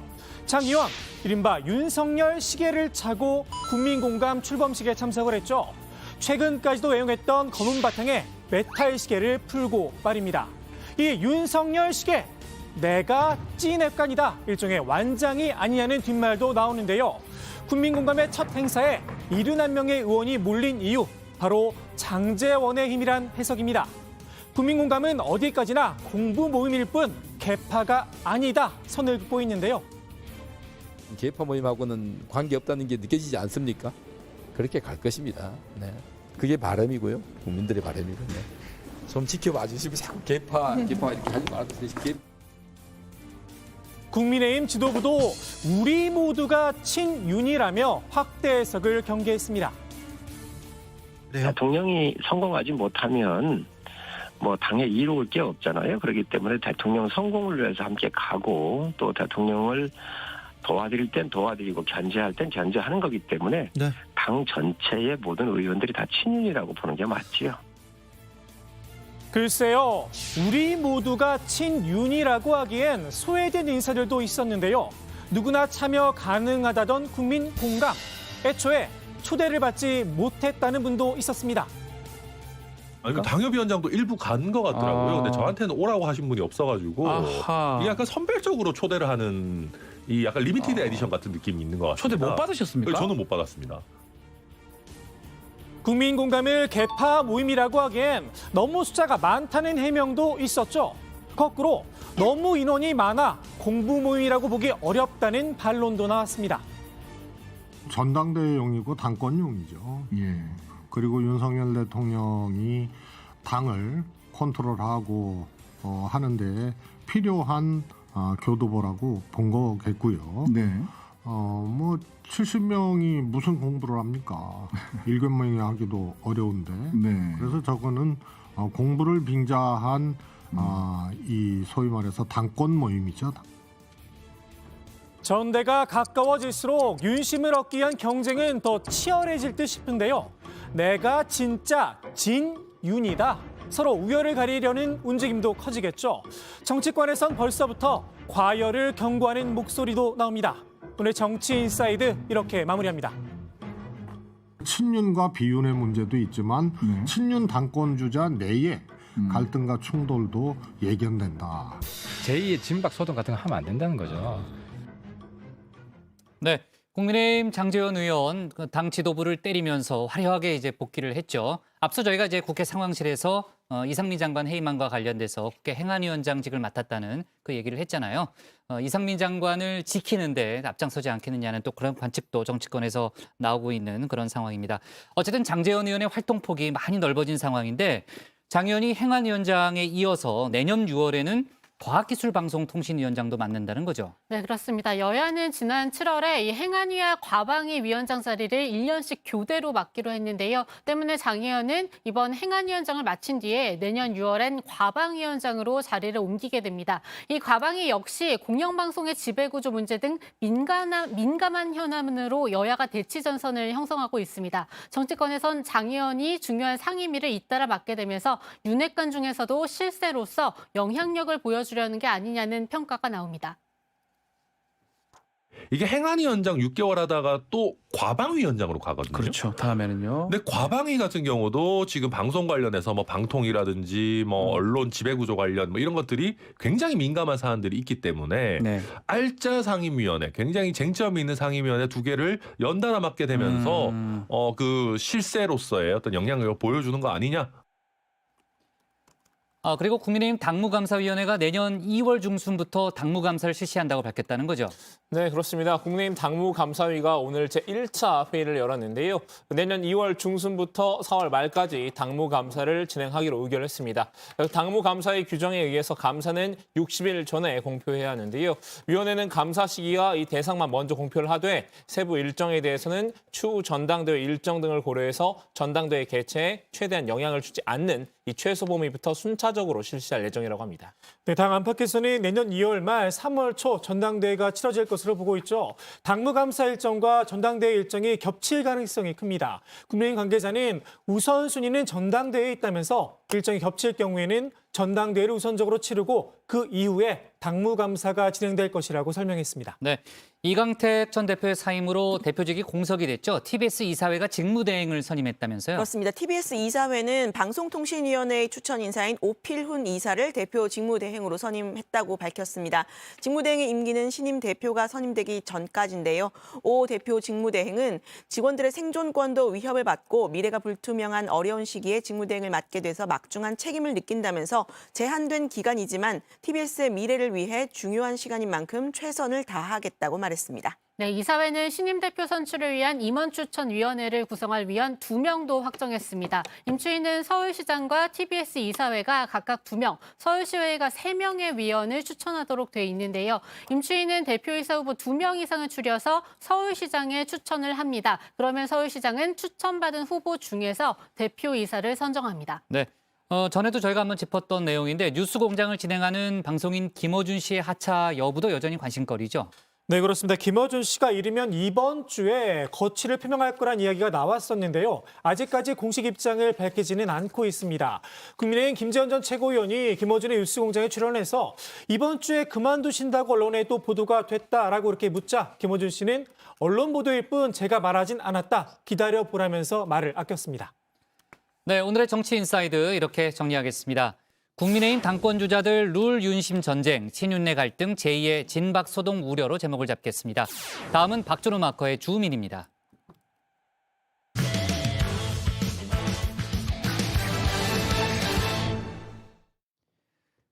S24: 장 의원, 이른바 윤석열 시계를 차고 국민 공감 출범식에 참석을 했죠. 최근까지도 애용했던 검은 바탕에 메탈 시계를 풀고 말입니다. 이 윤석열 시계, 내가 찐핵관이다. 일종의 완장이 아니냐는 뒷말도 나오는데요. 국민 공감의 첫 행사에 71명의 의원이 몰린 이유, 바로 장제원의 힘이란 해석입니다. 국민 공감은 어디까지나 공부 모임일 뿐 개파가 아니다 선을 긋고 있는데요.
S11: 개파 모임하고는 관계없다는 게 느껴지지 않습니까? 그렇게 갈 것입니다. 네. 그게 바람이고요. 국민들의 바람이고요. 네. 좀 지켜봐 주시고 자꾸 개파 이렇게 하지 말아주세요.
S24: 국민의힘 지도부도 우리 모두가 친윤이라며 확대 해석을 경계했습니다.
S12: 대통령이 성공하지 못하면 뭐 당에 이로울 게 없잖아요. 그렇기 때문에 대통령 성공을 위해서 함께 가고 또 대통령을 도와드릴 땐 도와드리고 견제할 땐 견제하는 거기 때문에 당 전체의 모든 의원들이 다 친윤이라고 보는 게 맞지요.
S24: 글쎄요, 우리 모두가 친윤이라고 하기엔 소외된 인사들도 있었는데요. 누구나 참여 가능하다던 국민 공감. 애초에 초대를 받지 못했다는 분도 있었습니다.
S13: 아니, 당협위원장도 일부 간 것 같더라고요. 근데 저한테는 오라고 하신 분이 없어가지고 이게 약간 선별적으로 초대를 하는 이 약간 리미티드 에디션 같은 느낌이 있는 것 같습니다.
S10: 초대 못 받으셨습니까?
S13: 저는 못 받았습니다.
S24: 국민 공감을 개파 모임이라고 하기엔 너무 숫자가 많다는 해명도 있었죠. 거꾸로 너무 인원이 많아 공부 모임이라고 보기 어렵다는 반론도 나왔습니다.
S14: 전당대회용이고 당권용이죠. 그리고 윤석열 대통령이 당을 컨트롤하고 하는데 필요한 교도보라고 본 거겠고요. 뭐 70명이 무슨 공부를 합니까? 7명이 하기도 어려운데. 그래서 저거는 공부를 빙자한 이 소위 말해서 당권 모임이죠.
S24: 전대가 가까워질수록 윤심을 얻기 위한 경쟁은 더 치열해질 듯 싶은데요. 내가 진짜 진윤이다. 서로 우열을 가리려는 움직임도 커지겠죠. 정치권에선 벌써부터 과열을 경고하는 목소리도 나옵니다. 오늘 정치인사이드 이렇게 마무리합니다.
S14: 친윤과 비윤의 문제도 있지만 친윤 당권 주자 내에 갈등과 충돌도 예견된다.
S16: 제2의 진박 소동 같은 거 하면 안 된다는 거죠.
S6: 네, 국민의힘 장제원 의원 당 지도부를 때리면서 화려하게 이제 복귀를 했죠. 앞서 저희가 이제 국회 상황실에서 이상민 장관 해임안과 관련돼서 국회 행안위원장직을 맡았다는 그 얘기를 했잖아요. 이상민 장관을 지키는데 앞장서지 않겠느냐는 또 그런 관측도 정치권에서 나오고 있는 그런 상황입니다. 어쨌든 장제원 의원의 활동폭이 많이 넓어진 상황인데 장 의원이 행안위원장에 이어서 내년 6월에는 과학기술방송통신위원장도 맡는다는 거죠.
S8: 네, 그렇습니다. 여야는 지난 7월에 이 행안위와 과방위 위원장 자리를 1년씩 교대로 맡기로 했는데요. 때문에 장 의원은 이번 행안위원장을 마친 뒤에 내년 6월엔 과방위원장으로 자리를 옮기게 됩니다. 이 과방위 역시 공영방송의 지배구조 문제 등 민감한 현안으로 여야가 대치 전선을 형성하고 있습니다. 정치권에선 장 의원이 중요한 상임위를 잇따라 맡게 되면서 윤핵관 중에서도 실세로서 영향력을 보여주려는 게 아니냐는 평가가 나옵니다.
S13: 이게 행안위원장 6개월 하다가 또 과방위원장으로 가거든요.
S10: 그렇죠. 다음에는요.
S13: 근데 과방위 같은 경우도 지금 방송 관련해서 뭐 방통이라든지 뭐 언론 지배구조 관련 뭐 이런 것들이 굉장히 민감한 사안들이 있기 때문에 알짜 상임위원회, 굉장히 쟁점이 있는 상임위원회 2개를 연달아 맡게 되면서 그 실세로서의 어떤 영향력을 보여주는 거 아니냐?
S6: 그리고 국민의힘 당무감사위원회가 내년 2월 중순부터 당무감사를 실시한다고 밝혔다는 거죠.
S22: 네, 그렇습니다. 국민의힘 당무감사위가 오늘 제1차 회의를 열었는데요. 내년 2월 중순부터 4월 말까지 당무감사를 진행하기로 의결했습니다. 당무감사의 규정에 의해서 감사는 60일 전에 공표해야 하는데요. 위원회는 감사 시기와 이 대상만 먼저 공표를 하되 세부 일정에 대해서는 추후 전당대회 일정 등을 고려해서 전당대회 개최에 최대한 영향을 주지 않는 이 최소 범위부터 순차적으로 실시할 예정이라고 합니다.
S24: 네, 당 안팎에서는 내년 2월 말 3월 초 전당대회가 치러질 것으로 보고 있죠. 당무감사 일정과 전당대회 일정이 겹칠 가능성이 큽니다. 국민의힘 관계자는 우선순위는 전당대회에 있다면서 일정이 겹칠 경우에는 전당대회를 우선적으로 치르고 그 이후에 당무감사가 진행될 것이라고 설명했습니다.
S6: 네, 이강택 전 대표의 사임으로 대표직이 공석이 됐죠. TBS 이사회가 직무대행을 선임했다면서요?
S2: 그렇습니다. TBS 이사회는 방송통신위원회의 추천 인사인 오필훈 이사를 대표 직무대행으로 선임했다고 밝혔습니다. 직무대행의 임기는 신임 대표가 선임되기 전까지인데요. 오 대표 직무대행은 직원들의 생존권도 위협을 받고 미래가 불투명한 어려운 시기에 직무대행을 맡게 돼서 막중한 책임을 느낀다면서 제한된 기간이지만 TBS의 미래를 위해 중요한 시간인 만큼 최선을 다하겠다고 말했습니다.
S8: 네, 이사회는 신임 대표 선출을 위한 임원추천위원회를 구성할 위원 2명도 확정했습니다. 임추인은 서울시장과 TBS 이사회가 각각 2명, 서울시의회가 3명의 위원을 추천하도록 돼 있는데요. 임추인은 대표이사 후보 2명 이상을 추려서 서울시장에 추천을 합니다. 그러면 서울시장은 추천받은 후보 중에서 대표이사를 선정합니다.
S6: 네. 전에도 저희가 한번 짚었던 내용인데 뉴스공장을 진행하는 방송인 김어준 씨의 하차 여부도 여전히 관심거리죠.
S24: 네, 그렇습니다. 김어준 씨가 이르면 이번 주에 거취를 표명할 거란 이야기가 나왔었는데요. 아직까지 공식 입장을 밝히지는 않고 있습니다. 국민의힘 김재원 전 최고위원이 김어준의 뉴스공장에 출연해서 이번 주에 그만두신다고 언론에 또 보도가 됐다라고 이렇게 묻자 김어준 씨는 언론 보도일 뿐 제가 말하진 않았다. 기다려보라면서 말을 아꼈습니다.
S6: 네, 오늘의 정치인사이드 이렇게 정리하겠습니다. 국민의힘 당권주자들 룰 윤심 전쟁, 친윤내 갈등, 제2의 진박소동 우려로 제목을 잡겠습니다. 다음은 박준호 마커의 주민입니다.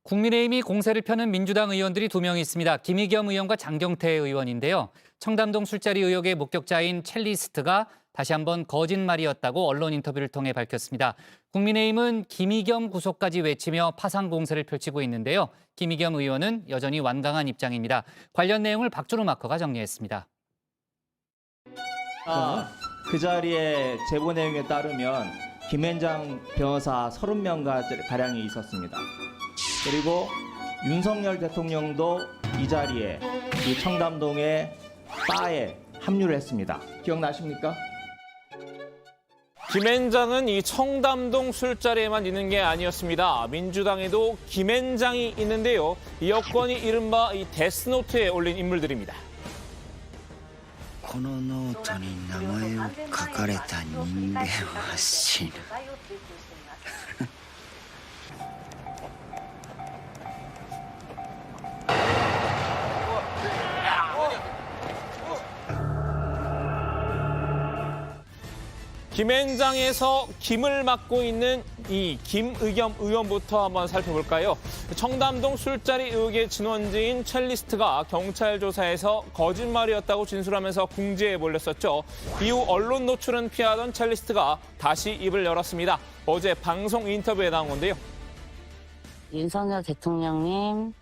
S6: 국민의힘이 공세를 펴는 민주당 의원들이 2명 있습니다. 김의겸 의원과 장경태 의원인데요. 청담동 술자리 의혹의 목격자인 첼리스트가 다시 한번 거짓말이었다고 언론 인터뷰를 통해 밝혔습니다. 국민의힘은 김의겸 구속까지 외치며 파상 공세를 펼치고 있는데요. 김의겸 의원은 여전히 완강한 입장입니다. 관련 내용을 박준호 마커가 정리했습니다.
S3: 그 자리에 제보 내용에 따르면 김앤장 변호사 30명가량이 있었습니다. 그리고 윤석열 대통령도 이 자리에 이 청담동의 바에 합류를 했습니다. 기억나십니까?
S22: 김앤장은 이 청담동 술자리에만 있는 게 아니었습니다. 민주당에도 김앤장이 있는데요. 이 여권이 이른바 이 데스노트에 올린 인물들입니다.
S21: このノートに名前を書かれた人間は死ぬ。
S22: 김앤장에서 김을 맡고 있는 이 김의겸 의원부터 한번 살펴볼까요? 청담동 술자리 의혹의 진원지인 첼리스트가 경찰 조사에서 거짓말이었다고 진술하면서 궁지에 몰렸었죠. 이후 언론 노출은 피하던 첼리스트가 다시 입을 열었습니다. 어제 방송 인터뷰에 나온 건데요.
S23: 윤석열 대통령님,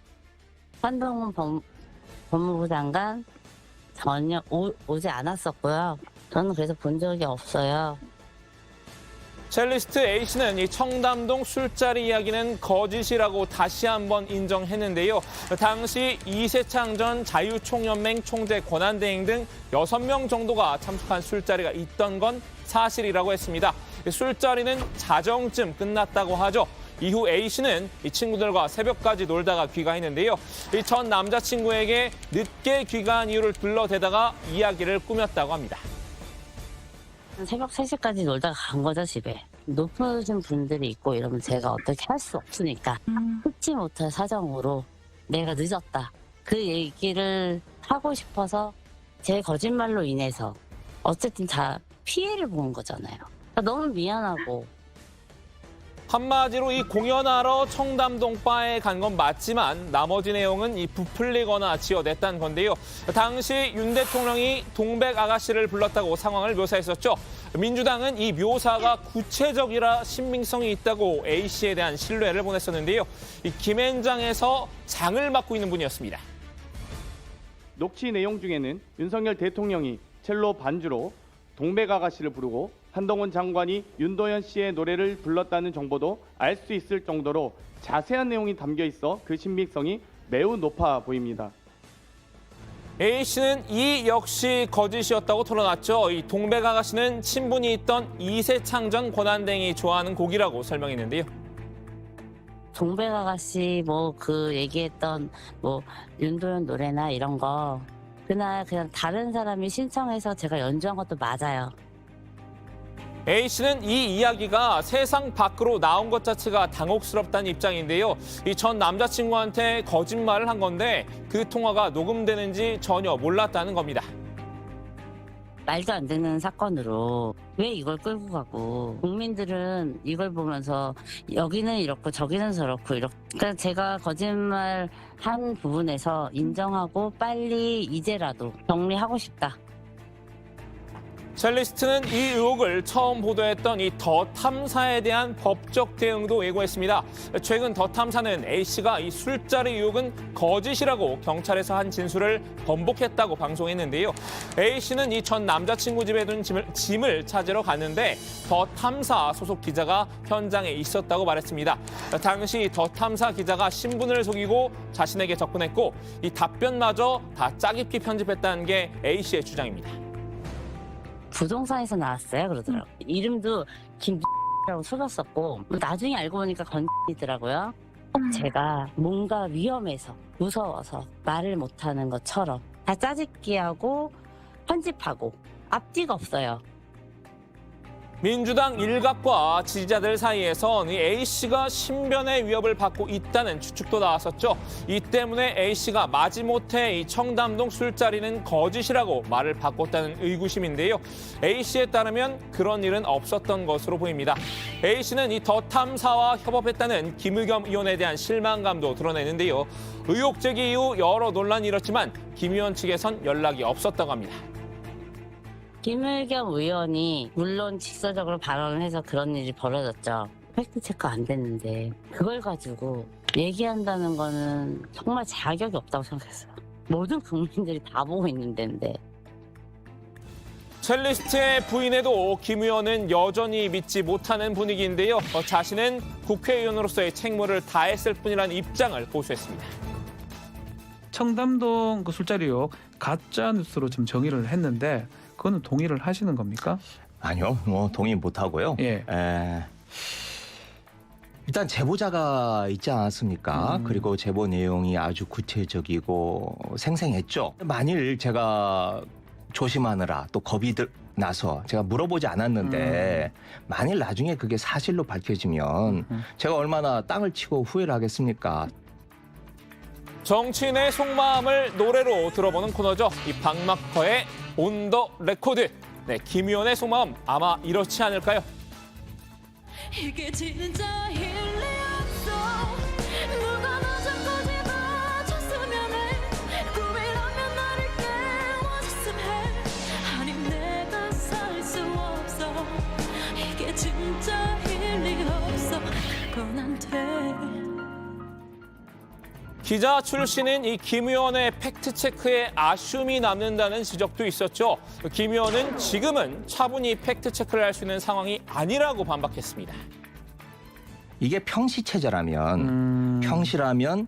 S23: 한동훈 법무부 장관 전혀 오지 않았었고요. 저는 그래서 본 적이 없어요.
S22: 첼리스트 A씨는 이 청담동 술자리 이야기는 거짓이라고 다시 한번 인정했는데요. 당시 이세창 전 자유총연맹 총재 권한대행 등 6명 정도가 참석한 술자리가 있던 건 사실이라고 했습니다. 술자리는 자정쯤 끝났다고 하죠. 이후 A씨는 이 친구들과 새벽까지 놀다가 귀가했는데요. 이 전 남자친구에게 늦게 귀가한 이유를 둘러대다가 이야기를 꾸몄다고 합니다.
S23: 새벽 3시까지 놀다가 간 거죠, 집에. 높으신 분들이 있고 이러면 제가 어떻게 할 수 없으니까 흡지 못할 사정으로 내가 늦었다. 그 얘기를 하고 싶어서 제 거짓말로 인해서 어쨌든 다 피해를 본 거잖아요. 너무 미안하고
S22: 한마디로 이 공연하러 청담동 바에 간 건 맞지만 나머지 내용은 이 부풀리거나 지어냈다는 건데요. 당시 윤 대통령이 동백 아가씨를 불렀다고 상황을 묘사했었죠. 민주당은 이 묘사가 구체적이라 신빙성이 있다고 A씨에 대한 신뢰를 보냈었는데요. 이 김앤장에서 장을 맡고 있는 분이었습니다.
S1: 녹취 내용 중에는 윤석열 대통령이 첼로 반주로 동백 아가씨를 부르고 한동훈 장관이 윤도현 씨의 노래를 불렀다는 정보도 알 수 있을 정도로 자세한 내용이 담겨 있어 그 신빙성이 매우 높아 보입니다.
S22: A씨는 이 역시 거짓이었다고 토론했죠. 이 동백 아가씨는 친분이 있던 이세창 전 권한대행이 좋아하는 곡이라고 설명했는데요.
S23: 동백 아가씨 뭐 그 얘기했던 뭐 윤도현 노래나 이런 거 그날 그냥 다른 사람이 신청해서 제가 연주한 것도 맞아요.
S22: A씨는 이 이야기가 세상 밖으로 나온 것 자체가 당혹스럽다는 입장인데요. 이 전 남자친구한테 거짓말을 한 건데 그 통화가 녹음되는지 전혀 몰랐다는 겁니다.
S23: 말도 안 되는 사건으로 왜 이걸 끌고 가고 국민들은 이걸 보면서 여기는 이렇고 저기는 저렇고 이렇게 그러니까 제가 거짓말 한 부분에서 인정하고 빨리 이제라도 정리하고 싶다.
S22: 첼리스트는 이 의혹을 처음 보도했던 이 더 탐사에 대한 법적 대응도 예고했습니다. 최근 더 탐사는 A씨가 이 술자리 의혹은 거짓이라고 경찰에서 한 진술을 번복했다고 방송했는데요. A씨는 이 전 남자친구 집에 둔 짐을 찾으러 갔는데 더 탐사 소속 기자가 현장에 있었다고 말했습니다. 당시 더 탐사 기자가 신분을 속이고 자신에게 접근했고 이 답변마저 다 짜깁기 편집했다는 게 A씨의 주장입니다.
S23: 부동산에서 나왔어요 그러더라고요. 이름도 김라고 써놨었고 나중에 알고 보니까 건이더라고요. 제가 뭔가 위험해서 무서워서 말을 못하는 것처럼 다 짜집기하고 편집하고 앞뒤가 없어요.
S22: 민주당 일각과 지지자들 사이에선 이 A씨가 신변의 위협을 받고 있다는 추측도 나왔었죠. 이 때문에 A씨가 마지못해 이 청담동 술자리는 거짓이라고 말을 바꿨다는 의구심인데요. A씨에 따르면 그런 일은 없었던 것으로 보입니다. A씨는 이 더 탐사와 협업했다는 김의겸 의원에 대한 실망감도 드러내는데요. 의혹 제기 이후 여러 논란이 일었지만 김 의원 측에선 연락이 없었다고 합니다.
S23: 김의겸 의원이 물론 직설적으로 발언을 해서 그런 일이 벌어졌죠. 팩트체크 안 됐는데 그걸 가지고 얘기한다는 거는 정말 자격이 없다고 생각했어요. 모든 국민들이 다 보고 있는 데인데.
S22: 첼리스트의 부인에도 김 의원은 여전히 믿지 못하는 분위기인데요. 자신은 국회의원으로서의 책무를 다했을 뿐이라는 입장을 고수했습니다.
S10: 청담동 그 술자리 의혹 가짜 뉴스로 좀 정의를 했는데 그거는 동의를 하시는 겁니까?
S3: 아니요, 뭐 동의 못 하고요.
S10: 예.
S3: 일단 제보자가 있지 않았습니까? 그리고 제보 내용이 아주 구체적이고 생생했죠. 만일 제가 조심하느라 또 겁이 나서 제가 물어보지 않았는데 만일 나중에 그게 사실로 밝혀지면 제가 얼마나 땅을 치고 후회를 하겠습니까?
S22: 정치인의 속마음을 노래로 들어보는 코너죠. 이 박마커의 온 더 레코드. 네, 김 의원의 속마음 아마 이렇지 않을까요?
S7: 이게 진짜 일리 없어. 누가 너 자꾸 집어줬으면 해. 꿈이라면 나를 깨워줬으면 해. 아니 내가 살 수 없어. 이게 진짜 일리 없어. 그건 안 돼.
S22: 기자 출신인 이 김 의원의 팩트체크에 아쉬움이 남는다는 지적도 있었죠. 김 의원은 지금은 차분히 팩트체크를 할 수 있는 상황이 아니라고 반박했습니다.
S3: 이게 평시체제라면 평시라면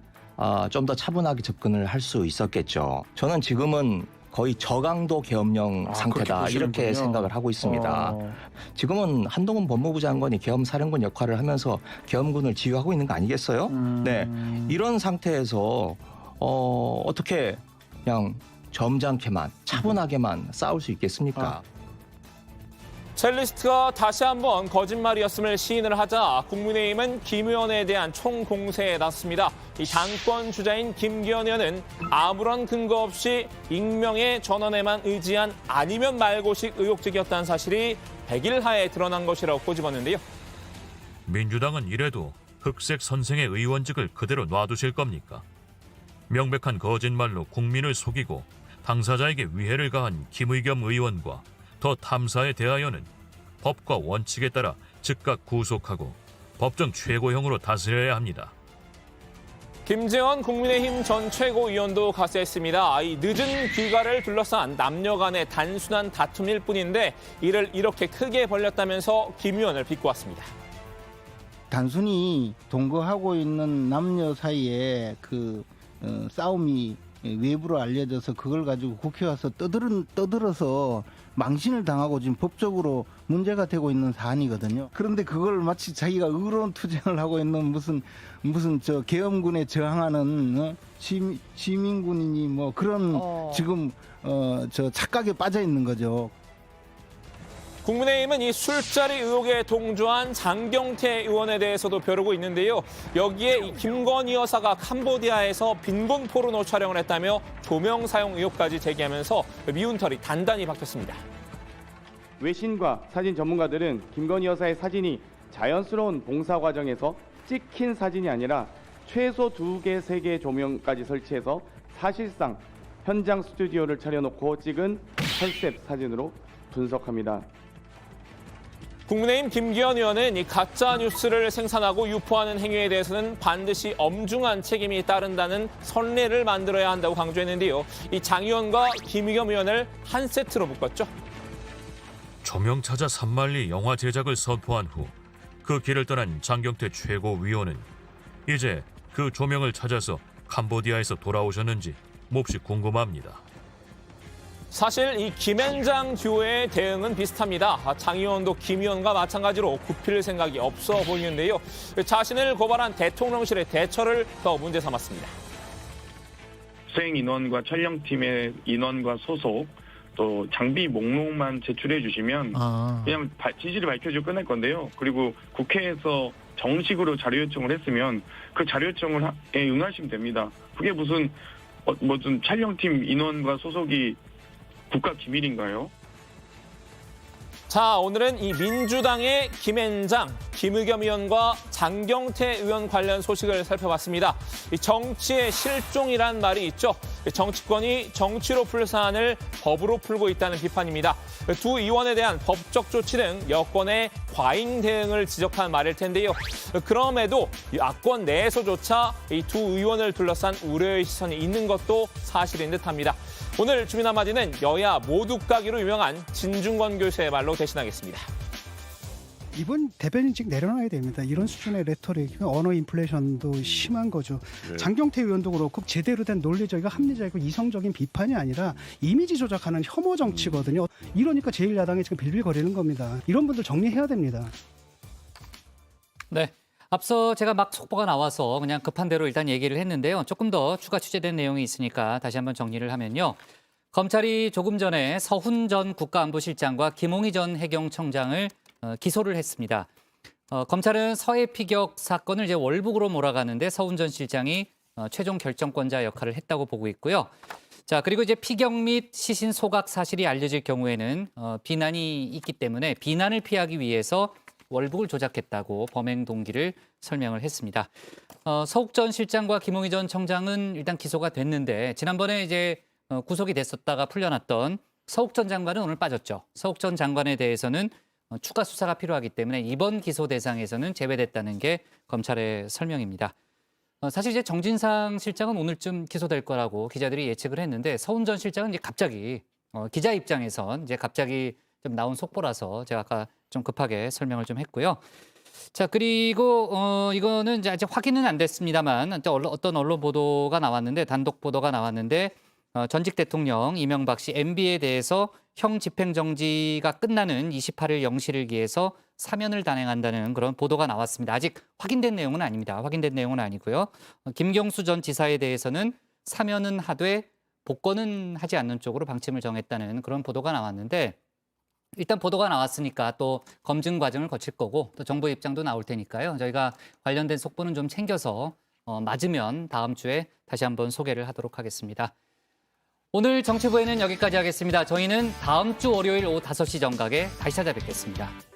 S3: 좀 더 차분하게 접근을 할 수 있었겠죠. 저는 지금은 거의 저강도 계엄령 상태다 이렇게 생각을 하고 있습니다. 지금은 한동훈 법무부 장관이 계엄사령관 역할을 하면서 계엄군을 지휘하고 있는 거 아니겠어요? 네, 이런 상태에서 어떻게 그냥 점잖게만 차분하게만 싸울 수 있겠습니까?
S22: 첼리스트가 다시 한번 거짓말이었음을 시인을 하자 국민의힘은 김 의원에 대한 총공세에 나섰습니다. 이 당권 주자인 김기현 의원은 아무런 근거 없이 익명의 전원에만 의지한 아니면 말고식 의혹적이었다는 사실이 100일 하에 드러난 것이라고 꼬집었는데요.
S5: 민주당은 이래도 흑색 선생의 의원직을 그대로 놔두실 겁니까? 명백한 거짓말로 국민을 속이고 당사자에게 위해를 가한 김의겸 의원과 더 탐사에 대하여는 법과 원칙에 따라 즉각 구속하고 법정 최고형으로 다스려야 합니다.
S22: 김재원 국민의힘 전 최고위원도 가세했습니다. 이 늦은 귀가를 둘러싼 남녀 간의 단순한 다툼일 뿐인데 이를 이렇게 크게 벌렸다면서 김 의원을 비꼬았습니다.
S9: 단순히 동거하고 있는 남녀 사이에 싸움이 외부로 알려져서 그걸 가지고 국회 와서 떠들어서 망신을 당하고 지금 법적으로 문제가 되고 있는 사안이거든요. 그런데 그걸 마치 자기가 의로운 투쟁을 하고 있는 무슨 저 계엄군에 저항하는 시민군이니 뭐 그런 지금 저 착각에 빠져 있는 거죠.
S22: 국민의힘은 이 술자리 의혹에 동조한 장경태 의원에 대해서도 벼르고 있는데요. 여기에 이 김건희 여사가 캄보디아에서 빈곤 포르노 촬영을 했다며 조명 사용 의혹까지 제기하면서 미운 털이 단단히 박혔습니다.
S1: 외신과 사진 전문가들은 김건희 여사의 사진이 자연스러운 봉사 과정에서 찍힌 사진이 아니라 최소 2개, 3개 조명까지 설치해서 사실상 현장 스튜디오를 차려놓고 찍은 컨셉 사진으로 분석합니다.
S22: 국민의힘 김기현 의원은 이 가짜 뉴스를 생산하고 유포하는 행위에 대해서는 반드시 엄중한 책임이 따른다는 선례를 만들어야 한다고 강조했는데요. 이 장 의원과 김의겸 의원을 한 세트로 묶었죠.
S5: 조명 찾아 산만리 영화 제작을 선포한 후 그 길을 떠난 장경태 최고위원은 이제 그 조명을 찾아서 캄보디아에서 돌아오셨는지 몹시 궁금합니다.
S22: 사실 이 김앤장 듀오의 대응은 비슷합니다. 장 의원도 김 의원과 마찬가지로 굽힐 생각이 없어 보이는데요. 자신을 고발한 대통령실의 대처를 더 문제 삼았습니다.
S15: 수행 인원과 촬영팀의 인원과 소속 또 장비 목록만 제출해 주시면 그냥 진실을 밝혀주고 끝날 건데요. 그리고 국회에서 정식으로 자료 요청을 했으면 그 자료 요청을 응하시면 됩니다. 그게 무슨 촬영팀 인원과 소속이 국가 기밀인가요?
S22: 자, 오늘은 이 민주당의 김앤장, 김의겸 의원과 장경태 의원 관련 소식을 살펴봤습니다. 이 정치의 실종이란 말이 있죠. 정치권이 정치로 풀 사안을 법으로 풀고 있다는 비판입니다. 두 의원에 대한 법적 조치 등 여권의 과잉 대응을 지적한 말일 텐데요. 그럼에도 야권 내에서조차 이 두 의원을 둘러싼 우려의 시선이 있는 것도 사실인 듯합니다. 오늘 주민 한마디는 여야 모두 까기로 유명한 진중권 교수의 말로 대신하겠습니다.
S17: 이번 대변인직 내려놔야 됩니다. 이런 수준의 레토릭, 언어 인플레이션도 심한 거죠.
S25: 네.
S17: 장경태 의원도 그렇고 제대로 된 논리적이고 합리적이고 이성적인 비판이 아니라 이미지 조작하는 혐오 정치거든요. 이러니까 제1야당이 지금 빌빌거리는 겁니다. 이런 분들 정리해야 됩니다.
S6: 네. 앞서 제가 막 속보가 나와서 그냥 급한 대로 일단 얘기를 했는데요. 조금 더 추가 취재된 내용이 있으니까 다시 한번 정리를 하면요. 검찰이 조금 전에 서훈 전 국가안보실장과 김홍희 전 해경청장을 기소를 했습니다. 검찰은 서해 피격 사건을 이제 월북으로 몰아가는데 서훈 전 실장이 최종 결정권자 역할을 했다고 보고 있고요. 자, 그리고 이제 피격 및 시신 소각 사실이 알려질 경우에는 비난이 있기 때문에 비난을 피하기 위해서 월북을 조작했다고 범행 동기를 설명을 했습니다. 서욱 전 실장과 김홍희 전 청장은 일단 기소가 됐는데 지난번에 이제 구속이 됐었다가 풀려났던 서욱 전 장관은 오늘 빠졌죠. 서욱 전 장관에 대해서는 추가 수사가 필요하기 때문에 이번 기소 대상에서는 제외됐다는 게 검찰의 설명입니다. 사실 이제 정진상 실장은 오늘쯤 기소될 거라고 기자들이 예측을 했는데 서훈 전 실장은 이제 갑자기 기자 입장에선 이제 갑자기 좀 나온 속보라서 제가 아까 좀 급하게 설명을 좀 했고요. 자, 그리고 이거는 이제 아직 확인은 안 됐습니다만 어떤 언론 보도가 나왔는데 단독 보도가 나왔는데 전직 대통령 이명박 씨 MB에 대해서 형 집행정지가 끝나는 28일 0시를 기해서 사면을 단행한다는 그런 보도가 나왔습니다. 아직 확인된 내용은 아닙니다. 확인된 내용은 아니고요. 김경수 전 지사에 대해서는 사면은 하되 복권은 하지 않는 쪽으로 방침을 정했다는 그런 보도가 나왔는데 일단 보도가 나왔으니까 또 검증 과정을 거칠 거고 또 정부 입장도 나올 테니까요. 저희가 관련된 속보는 좀 챙겨서 맞으면 다음 주에 다시 한번 소개를 하도록 하겠습니다. 오늘 정치부에는 여기까지 하겠습니다. 저희는 다음 주 월요일 오후 5시 정각에 다시 찾아뵙겠습니다.